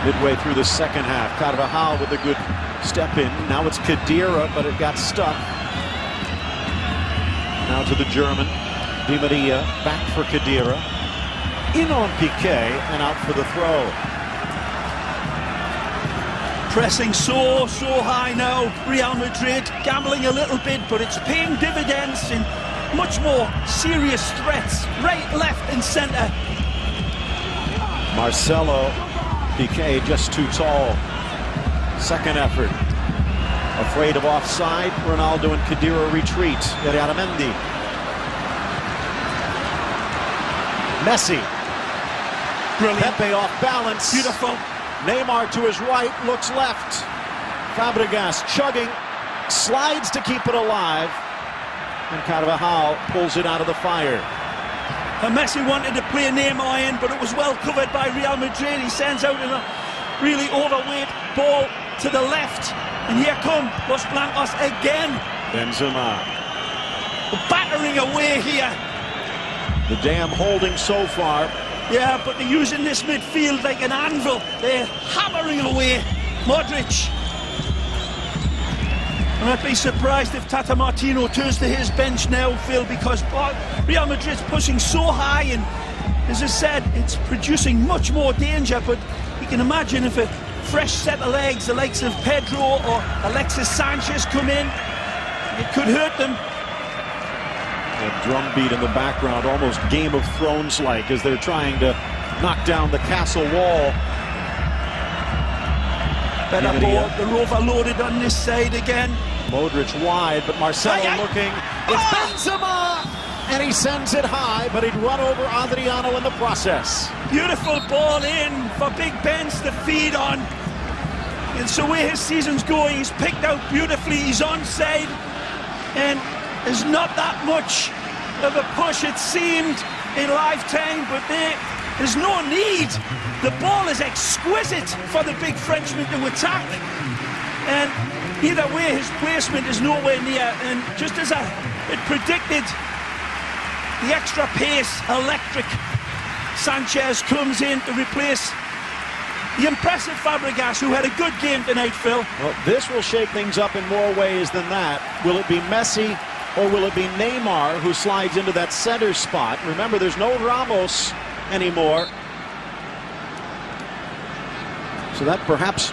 Midway through the second half. Carvajal with a good step in. Now it's Khedira, but it got stuck. Now to the German. Di Maria back for Khedira. In on Piqué and out for the throw. Pressing so high now, Real Madrid, gambling a little bit, but it's paying dividends in much more serious threats, right, left and centre. Marcelo, Piqué just too tall. Second effort. Afraid of offside, Ronaldo and Khedira retreat. Illarramendi. Messi. Brilliant. Pepe off balance. Beautiful. Neymar to his right, looks left. Fàbregas chugging, slides to keep it alive. And Carvajal pulls it out of the fire. And Messi wanted to play Neymar in, but it was well covered by Real Madrid. He sends out a really overweight ball to the left. And here come Los Blancos again. Benzema. Battering away here. The dam holding so far. Yeah, but they're using this midfield like an anvil. They're hammering away. Modrić. I'd be surprised if Tata Martino turns to his bench now, Phil, because Real Madrid's pushing so high, and as I said, it's producing much more danger. But you can imagine if a fresh set of legs, the likes of Pedro or Alexis Sánchez come in, it could hurt them. A drum beat in the background, almost Game of Thrones-like, as they're trying to knock down the castle wall. Better ball, the Rover loaded on this side again. Modrić wide, but Marcelo looking, It's Benzema! And he sends it high, but he'd run over Undiano in the process. Beautiful ball in for Big Benz to feed on. And so where his season's going, he's picked out beautifully. He's onside. And there's not that much of a push, it seemed, in lifetime, but there's no need. The ball is exquisite for the big Frenchman to attack. And either way, his placement is nowhere near. And just as I had predicted, the extra pace, electric Sanchez comes in to replace the impressive Fàbregas, who had a good game tonight, Phil. Well, this will shake things up in more ways than that. Will it be Messi or will it be Neymar who slides into that center spot? Remember, there's no Ramos anymore. So that perhaps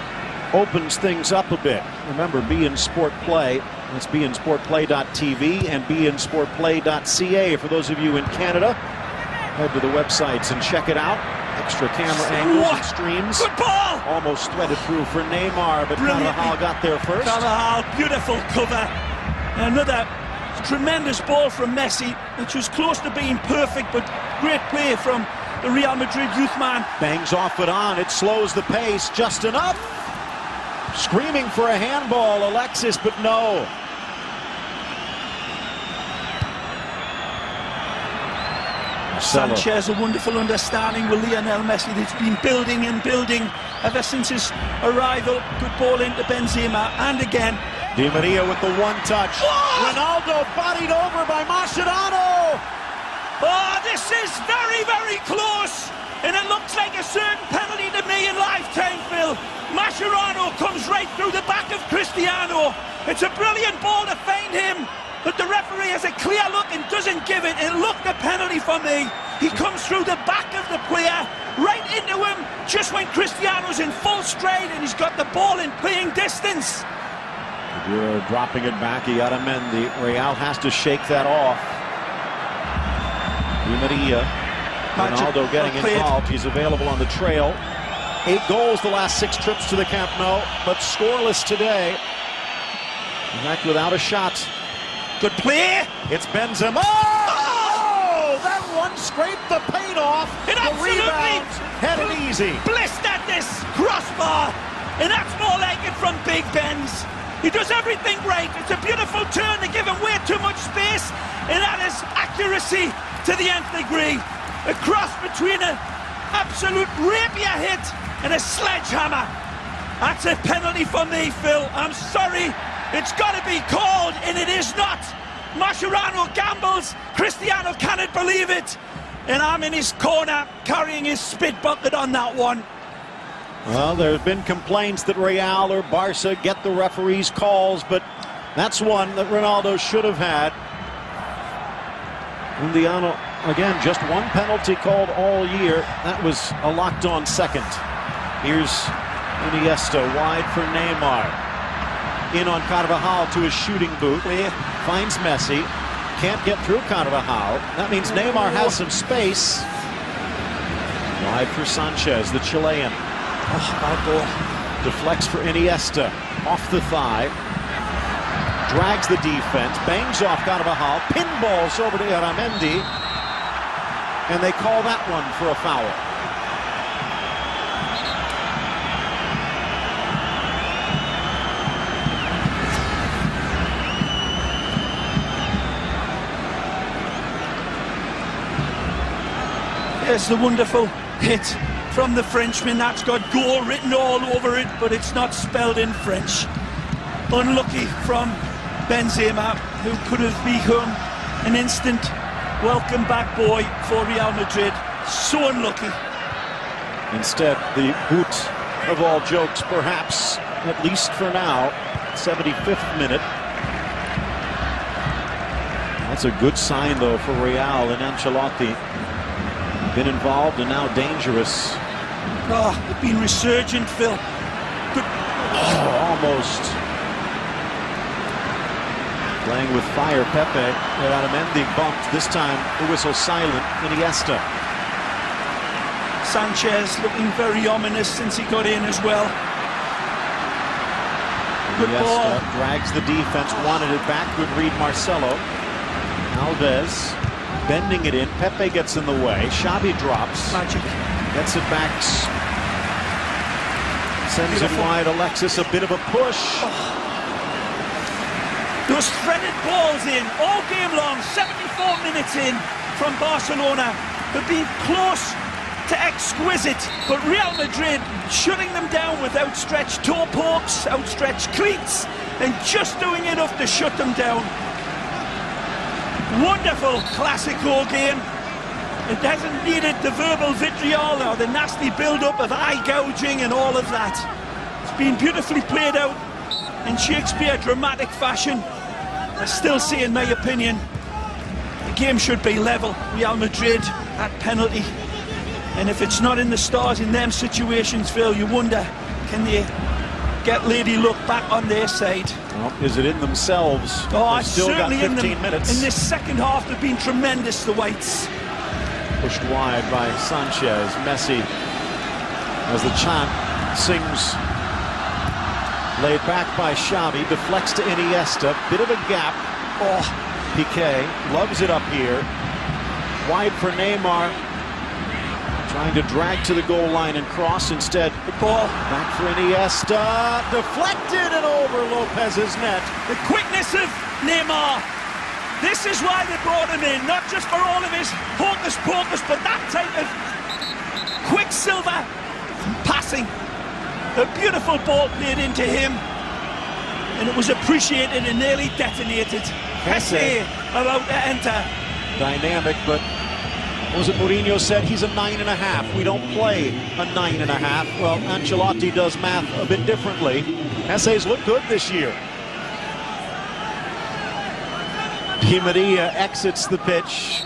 opens things up a bit. Remember, beIN Sport Play. That's beinsportplay.tv and beinsportplay.ca. For those of you in Canada, head to the websites and check it out. Extra camera angles and streams. Good ball! Almost threaded through for Neymar, but Carvajal got there first. Carvajal, beautiful cover. Another tremendous ball from Messi, which was close to being perfect, but great play from the Real Madrid youth man. Bangs off it on. It slows the pace just enough. Screaming for a handball, Alexis, but no. Sanchez, a wonderful understanding with Lionel Messi that's been building and building ever since his arrival. Good ball into Benzema, and again. Di Maria with the one touch. Oh! Ronaldo bodied over by Mascherano. Oh, this is very, very close. And it looks like a certain penalty to me in lifetime, Phil. Mascherano comes right through the back of Cristiano. It's a brilliant ball to find him. But the referee has a clear look and doesn't give it. It looked a penalty for me. He comes through the back of the player, right into him, just when Cristiano's in full stride and he's got the ball in playing distance. Dropping it back, Illarramendi. Real has to shake that off. Di Maria. Ronaldo getting involved. He's available on the trail. 8 goals the last 6 trips to the Camp Nou, but scoreless today. In fact, without a shot. Good play. It's Benzema. Oh! That one scraped the paint off. It absolutely headed easy. Blissed at this crossbar. And that's more like it from Big Benz. He does everything right. It's a beautiful turn to give him way too much space. And that is accuracy to the nth degree. A cross between an absolute rapier hit and a sledgehammer. That's a penalty for me, Phil. I'm sorry. It's got to be called, and it is not. Mascherano gambles. Cristiano cannot believe it. And I'm in his corner, carrying his spit bucket on that one. Well, there have been complaints that Real or Barca get the referee's calls, but that's one that Ronaldo should have had. Undiano, again, just one penalty called all year. That was a locked-on second. Here's Iniesta wide for Neymar. In on Carvajal to his shooting boot. Finds Messi. Can't get through Carvajal. That means Neymar has some space. Wide for Sanchez, the Chilean. Oh, bad ball. Deflects for Iniesta. Off the thigh. Drags the defense. Bangs off Carvajal. Pinballs over to Illarramendi. And they call that one for a foul. There's the wonderful hit from the Frenchman. That's got goal written all over it, but it's not spelled in French. Unlucky from Benzema, who could have become an instant welcome back boy for Real Madrid. So unlucky. Instead, the boot of all jokes, perhaps, at least for now. 75th minute. That's a good sign, though, for Real and Ancelotti. Been involved and now dangerous. Oh, they've been resurgent, Phil. Good. Oh, almost. Playing with fire, Pepe. Illarramendi bumped. This time, the whistle silent. Iniesta. Sanchez looking very ominous since he got in as well. Good Iniesta ball. drags the defense, wanted it back. Good read, Marcelo. Alves bending it in. Pepe gets in the way. Xavi drops. Magic. Gets it back. Sends it wide. Alexis, a bit of a push. Those threaded balls in all game long, 74 minutes in from Barcelona, have been close to exquisite, but Real Madrid shutting them down with outstretched toe pokes, outstretched cleats, and just doing enough to shut them down. Wonderful Clasico game. It hasn't needed the verbal vitriol or the nasty build-up of eye gouging and all of that. It's been beautifully played out in Shakespeare dramatic fashion. I still say, in my opinion, the game should be level. Real Madrid, that penalty. And if it's not in the stars in them situations, Phil, you wonder, can they get Lady Luck back on their side? Well, is it in themselves? Oh, They've still got 15 minutes. In this second half, they've been tremendous, the Whites. Pushed wide by Sanchez. Messi, as the chant sings, laid back by Xavi, deflects to Iniesta, bit of a gap. Oh, Piqué loves it up here. Wide for Neymar, trying to drag to the goal line and cross instead. The ball back for Iniesta, deflected and over Lopez's net. The quickness of Neymar. This is why they brought him in, not just for all of his hocus-pocus, but that type of quicksilver passing. A beautiful ball played into him, and it was appreciated and nearly detonated. Messi about to enter. Dynamic, but was it Mourinho said he's a 9.5. We don't play a 9.5. Well, Ancelotti does math a bit differently. Messi's looked good this year. Di Maria exits the pitch.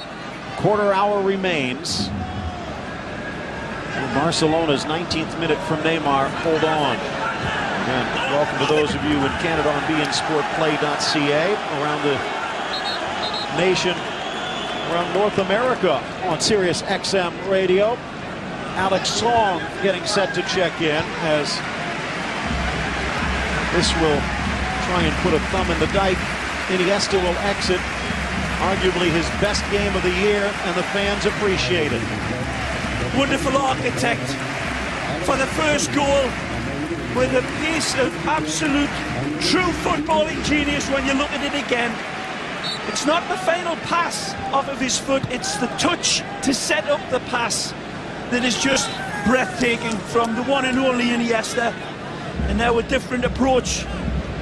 Quarter hour remains. And Barcelona's 19th minute from Neymar. Hold on. And welcome to those of you in Canada on beInSportPlay.ca, around the nation, around North America on Sirius XM Radio. Alex Song getting set to check in, as this will try and put a thumb in the dike. Iniesta will exit, arguably his best game of the year, and the fans appreciate it. Wonderful architect for the first goal, with a piece of absolute true footballing genius when you look at it again. It's not the final pass off of his foot, it's the touch to set up the pass that is just breathtaking from the one and only Iniesta. And now a different approach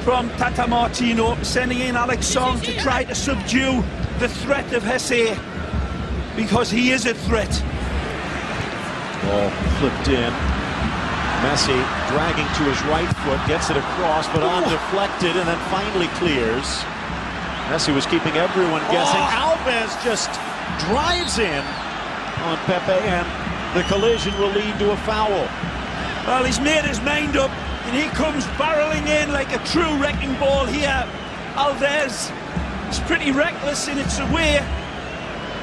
from Tata Martino, sending in Alex Song to try to subdue the threat of Hesse, because he is a threat. Ball flipped in. Messi dragging to his right foot, gets it across, but undeflected, and then finally clears. Messi was keeping everyone guessing. Alves just drives in on Pepe, and the collision will lead to a foul. Well, he's made his mind up, and he comes barreling in like a true wrecking ball here. Alves is pretty reckless in its way.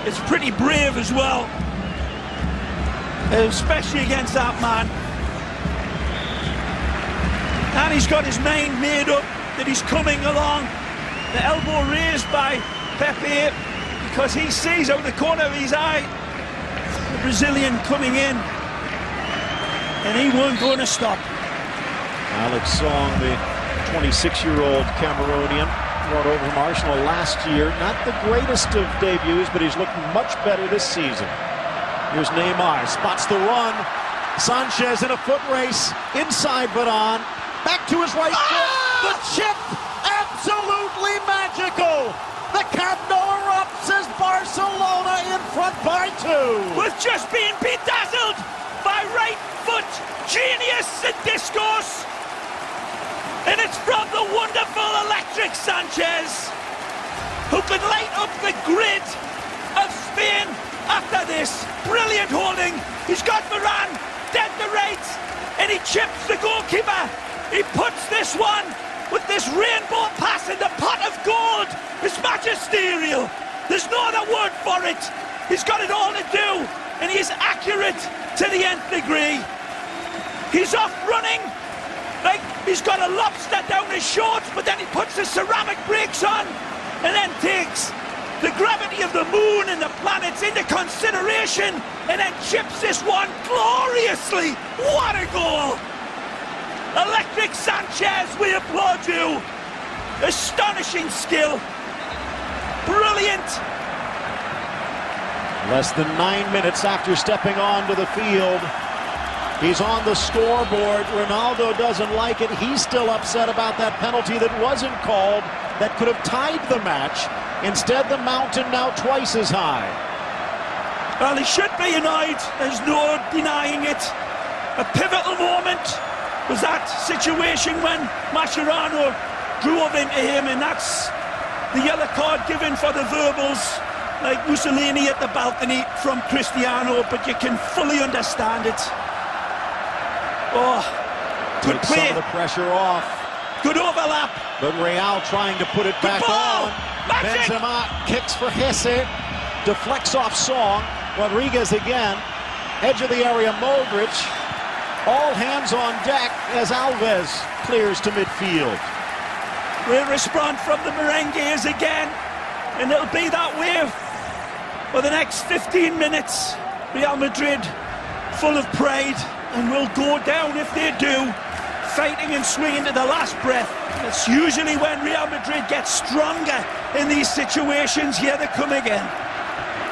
It's pretty brave as well, especially against that man. And he's got his mind made up that he's coming along. The elbow raised by Pepe, because he sees out the corner of his eye the Brazilian coming in, and he weren't going to stop. Alex Song, the 26-year-old Cameroonian, brought over from Arsenal last year. Not the greatest of debuts, but he's looked much better this season. Here's Neymar, spots the run. Sanchez in a foot race, inside Varane, back to his right foot. The chip, absolutely magical. The Camp Nou erupts as Barcelona in front by 2. With just being bedazzled by right foot genius and discourse. And it's from the wonderful electric Sanchez, who can light up the grid of Spain after this. Brilliant holding. He's got Varane dead to right, and he chips the goalkeeper. He puts this one with this rainbow pass in the pot of gold. It's magisterial. There's no other word for it. He's got it all to do, and he is accurate to the nth degree. He's off running like he's got a lobster down his shorts, but then he puts the ceramic brakes on and then takes the gravity of the moon and the planets into consideration, and then chips this one gloriously. What a goal! Electric Sanchez, we applaud you. Astonishing skill. Brilliant. Less than 9 minutes after stepping onto the field, he's on the scoreboard. Ronaldo doesn't like it. He's still upset about that penalty that wasn't called, that could have tied the match. Instead, the mountain now twice as high. Well, he should be annoyed. There's no denying it. A pivotal moment was that situation when Mascherano drove into him, and that's the yellow card given for the verbals, like Mussolini at the balcony from Cristiano, but you can fully understand it. Oh, good play. Some of the pressure off. Good overlap. But Real trying to put it back on. Magic. Benzema kicks for Hesse, deflects off Song. Rodriguez again, edge of the area, Modrić. All hands on deck as Alves clears to midfield. Great response from the Merengues again, and it'll be that way for the next 15 minutes. Real Madrid full of pride, and will go down if they do, fighting and swinging to the last breath. It's usually when Real Madrid gets stronger in these situations. Here they come again.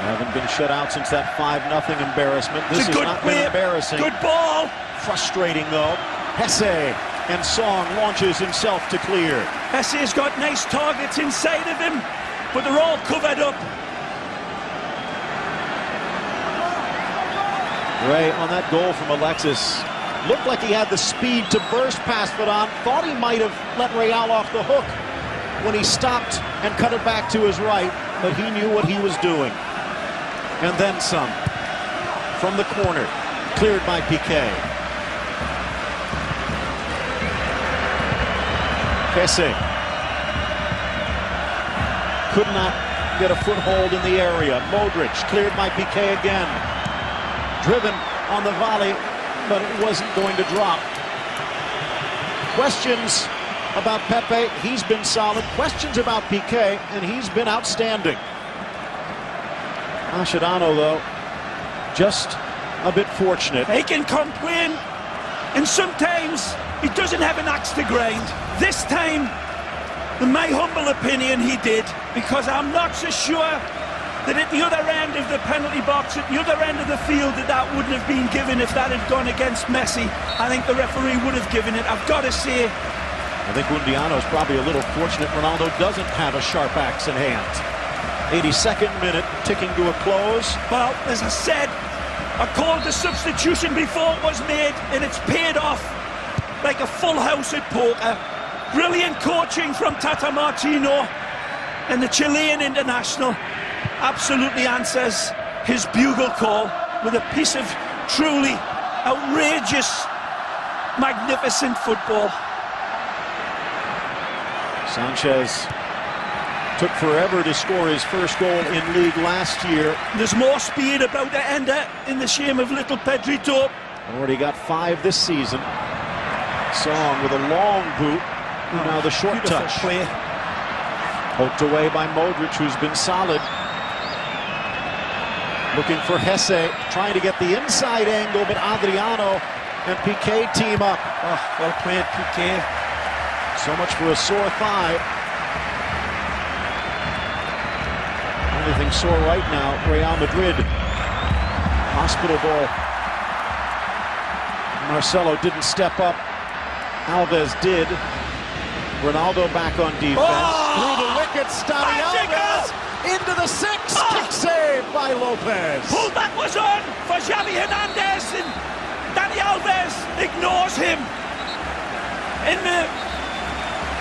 Haven't been shut out since that 5-0 embarrassment. This has not been embarrassing. Good ball. Frustrating though. Hesse, and Song launches himself to clear. Hesse's got nice targets inside of him, but they're all covered up. Ray, on that goal from Alexis, looked like he had the speed to burst past Varane. Thought he might have let Real off the hook when he stopped and cut it back to his right, but he knew what he was doing. And then some. From the corner, cleared by Piqué. Hesse could not get a foothold in the area. Modrić cleared by Piqué again. Driven on the volley, but it wasn't going to drop. Questions about Pepe, he's been solid. Questions about Piqué, and he's been outstanding. Mascherano, though, just a bit fortunate. He can complain, and sometimes he doesn't have an axe to grind. This time, in my humble opinion, he did, because I'm not so sure that at the other end of the penalty box, at the other end of the field, that wouldn't have been given if that had gone against Messi. I think the referee would have given it. I've got to say, I think Undiano's probably a little fortunate Ronaldo doesn't have a sharp axe in hand. 82nd minute, ticking to a close. Well, as I said, I called the substitution before it was made, and it's paid off like a full house at poker. Brilliant coaching from Tata Martino, and the Chilean international absolutely answers his bugle call with a piece of truly outrageous, magnificent football. Sanchez took forever to score his first goal in league last year. There's more speed about to enter in the shame of little Pedrito. Already got 5 this season. Song with a long boot. Now the short touch. Play. Poked away by Modrić, who's been solid. Looking for Hesse, trying to get the inside angle, but Adriano and Piqué team up. Oh, well played, Piqué. So much for a sore thigh. Only thing sore right now, Real Madrid. Hospital ball. Marcelo didn't step up. Alves did. Ronaldo back on defense. Oh! Through the wickets, Dani Alves into the 6. Kick save by Lopez. Pullback was on for Xavi Hernandez, and Dani Alves ignores him in the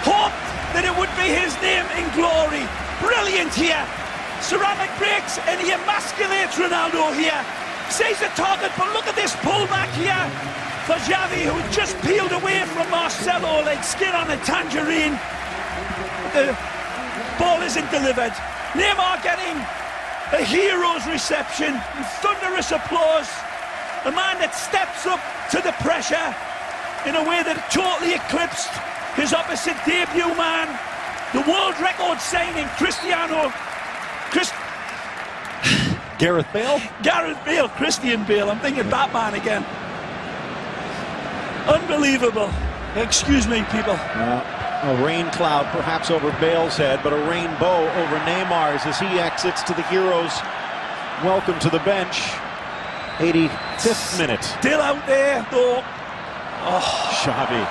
hope that it would be his name in glory. Brilliant here. Ceramic breaks, and he emasculates Ronaldo here. Sees the target, but look at this pullback here for Xavi, who just peeled away from Marcelo like skin on a tangerine. The ball isn't delivered. Neymar getting a hero's reception, thunderous applause. A man that steps up to the pressure in a way that totally eclipsed his opposite debut man, the world record signing Cristiano Gareth Bale? Gareth Bale, Christian Bale. I'm thinking Batman again. Unbelievable. Excuse me, people. A rain cloud perhaps over Bale's head, but a rainbow over Neymar's as he exits to the heroes. Welcome to the bench. 85th minute. Still out there, though. Oh. Xavi.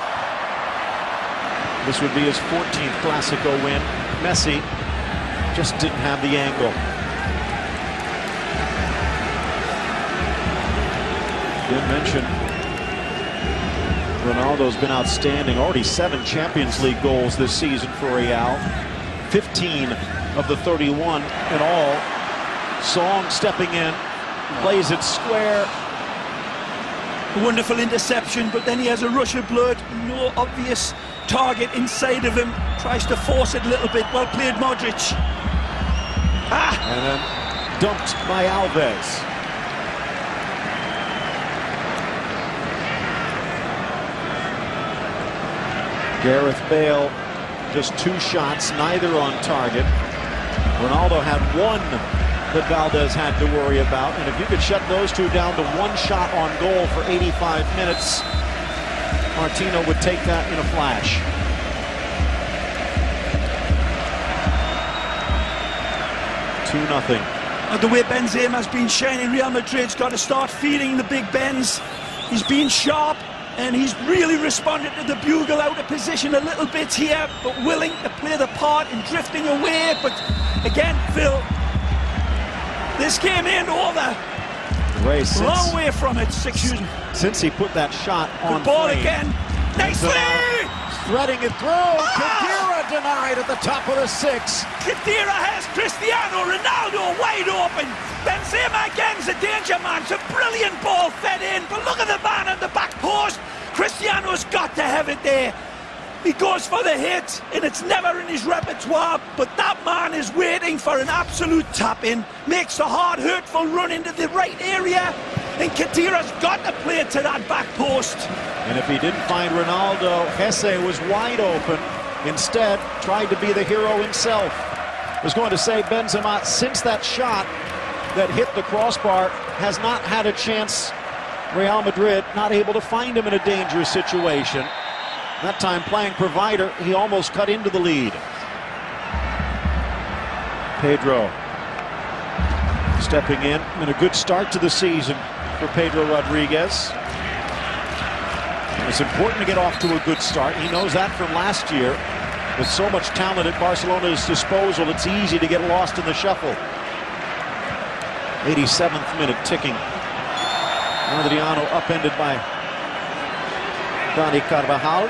This would be his 14th Clásico win. Messi just didn't have the angle. Did mention Ronaldo's been outstanding. Already 7 Champions League goals this season for Real. 15 of the 31 in all. Song stepping in, plays it square. A wonderful interception, but then he has a rush of blood. No obvious target inside of him. Tries to force it a little bit. Well played, Modrić. And then dumped by Alves. Gareth Bale, just 2 shots, neither on target. Ronaldo had 1 that Valdés had to worry about, and if you could shut those 2 down to 1 shot on goal for 85 minutes, Martino would take that in a flash. The way Benzema's been shining, Real Madrid's got to start feeding the big Benz. He's been sharp, and he's really responded to the bugle out of position a little bit here, but willing to play the part and drifting away. But again, Phil, this game ain't over. Long way from it. Since he put that shot on the ball frame. Again. Nicely! Threading it through. Khedira denied at the top of the 6. Khedira has Cristiano Ronaldo wide open. Benzema again's a danger man. It's a brilliant ball fed in. But look at the man on the back post. Cristiano's got to have it there. He goes for the hit, and it's never in his repertoire. But that man is waiting for an absolute tap-in. Makes a hard, hurtful run into the right area. And Khedira's got to play it to that back post. And if he didn't find Ronaldo, Hesse was wide open. Instead, tried to be the hero himself. I was going to say Benzema, since that shot that hit the crossbar, has not had a chance. Real Madrid not able to find him in a dangerous situation. That time playing provider, he almost cut into the lead. Pedro stepping in, and a good start to the season for Pedro Rodriguez. It's important to get off to a good start. He knows that from last year. With so much talent at Barcelona's disposal, it's easy to get lost in the shuffle. 87th minute ticking. Undiano upended by Dani Carvajal.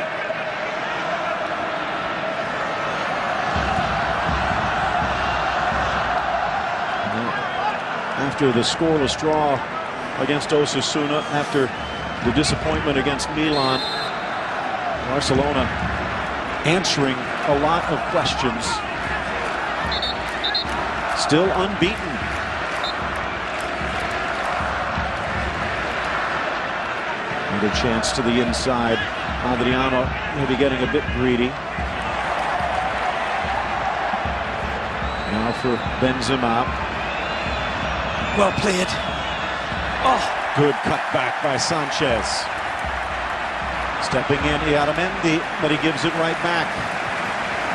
After the scoreless draw against Osasuna, after the disappointment against Milan, Barcelona answering a lot of questions. Still unbeaten. Another chance to the inside. Adriano maybe getting a bit greedy. Now for Benzema. Well played. Oh. Good cutback by Sanchez. Stepping in Illarramendi, but he gives it right back.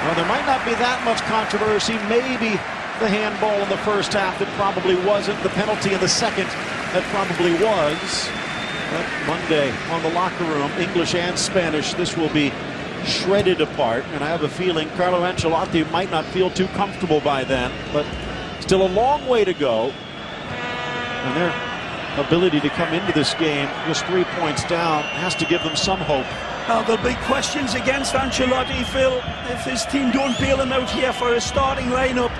Well, there might not be that much controversy. Maybe the handball in the first half that probably wasn't. The penalty in the second that probably was. But Monday on the locker room, English and Spanish, this will be shredded apart. And I have a feeling Carlo Ancelotti might not feel too comfortable by then. But still a long way to go. And their ability to come into this game just 3 points down has to give them some hope. Now, there'll be questions against Ancelotti, Phil, if his team don't bail him out here for a starting lineup,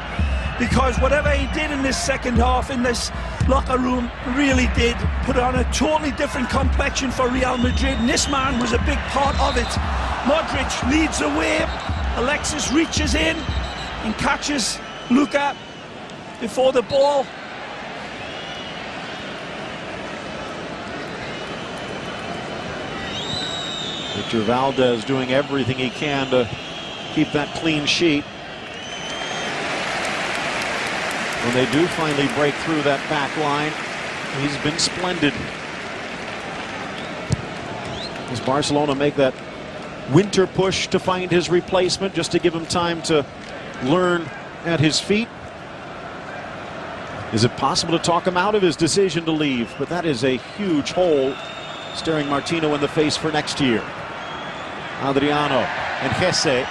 because whatever he did in this second half in this locker room really did put on a totally different complexion for Real Madrid, and this man was a big part of it. Modrić leads the way. Alexis reaches in and catches Luka before the ball. Víctor Valdés doing everything he can to keep that clean sheet. when they do finally break through that back line, he's been splendid. Does Barcelona make that winter push to find his replacement, just to give him time to learn at his feet? Is it possible to talk him out of his decision to leave? But that is a huge hole staring Martino in the face for next year. Adriano and Jesse.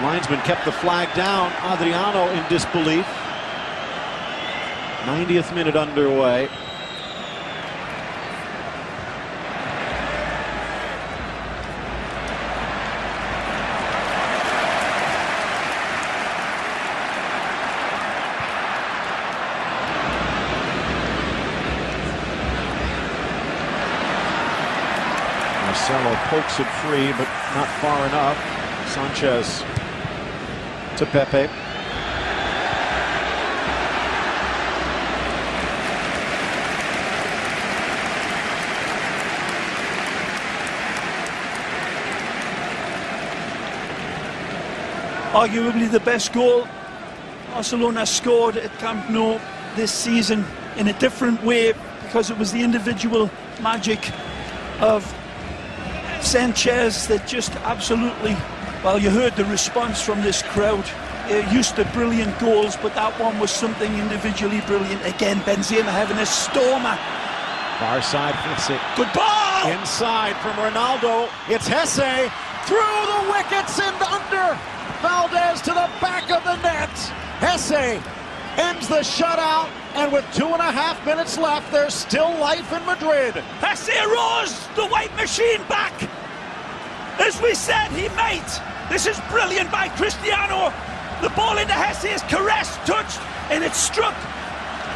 Linesman kept the flag down. Adriano in disbelief. 90th minute underway. Marcelo pokes it free, but not far enough. Sanchez to Pepe. Arguably the best goal Barcelona scored at Camp Nou this season, in a different way, because it was the individual magic of Sanchez that just absolutely, well, you heard the response from this crowd. They're used to brilliant goals, but that one was something individually brilliant. Again, Benzema having a stormer. Far side hits it. Good ball! Inside from Ronaldo. It's Jesse through the wickets and under. Valdés to the back of the net. Jesse ends the shutout, and with 2.5 minutes left, there's still life in Madrid. Jesse rose, the white machine back. As we said, he might. This is brilliant by Cristiano. The ball into Jesse is caressed, touched, and it struck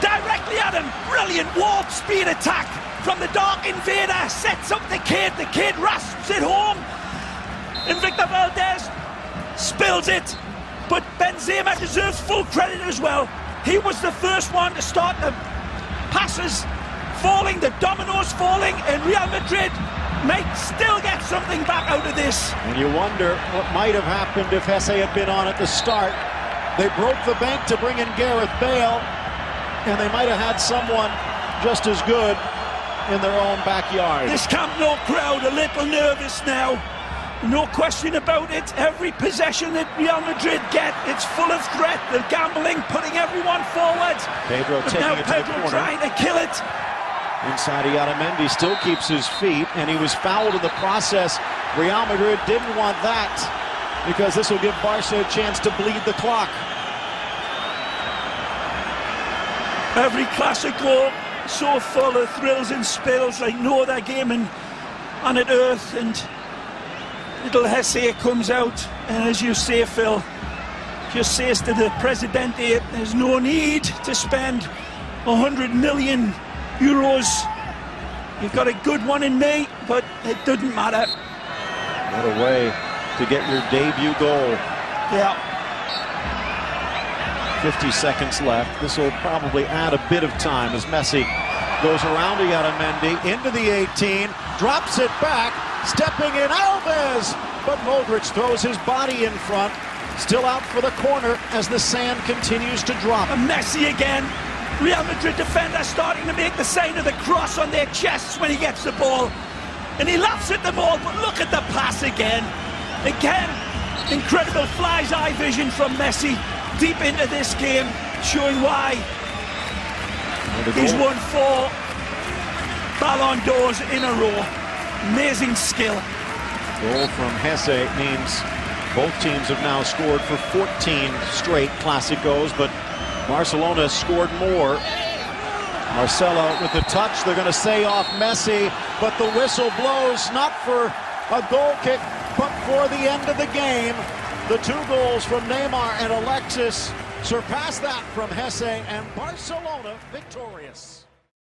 directly at him. Brilliant warp speed attack from the dark invader. Sets up the kid rasps it home. And Víctor Valdés spills it. But Benzema deserves full credit as well. He was the first one to start the passes falling, the dominoes falling, and Real Madrid might still get something back out of this. And you wonder what might have happened if Jesse had been on at the start. They broke the bank to bring in Gareth Bale, and they might have had someone just as good in their own backyard. This Camp Nou crowd a little nervous now. No question about it. Every possession that Real Madrid get, it's full of threat. They're gambling, putting everyone forward. Pedro but taking now it to Pedro the corner. Trying to kill it. Inside, Illarramendi still keeps his feet, and he was fouled in the process. Real Madrid didn't want that, because this will give Barca a chance to bleed the clock. Every Clasico so full of thrills and spills like no other game on earth, and little Jesse comes out, and as you say, Phil, just says to the Presidente, there's no need to spend 100 million euros. You've got a good one in me, but it doesn't matter. What a way to get your debut goal. Yeah. 50 seconds left. This will probably add a bit of time as Messi goes around Illarramendi into the 18, drops it back, stepping in Alves, but Modrić throws his body in front, still out for the corner as the sand continues to drop. And Messi again. Real Madrid defenders starting to make the sign of the cross on their chests when he gets the ball, and he laughs at them all. But look at the pass again. Incredible fly's eye vision from Messi deep into this game, showing why he's won 4 Ballon d'Ors in a row. Amazing skill. Goal from Jesse means both teams have now scored for 14 straight Clásicos, but Barcelona scored more. Marcelo with the touch. They're going to say off Messi, but the whistle blows not for a goal kick, but for the end of the game. The 2 goals from Neymar and Alexis surpass that from Jesse, and Barcelona victorious.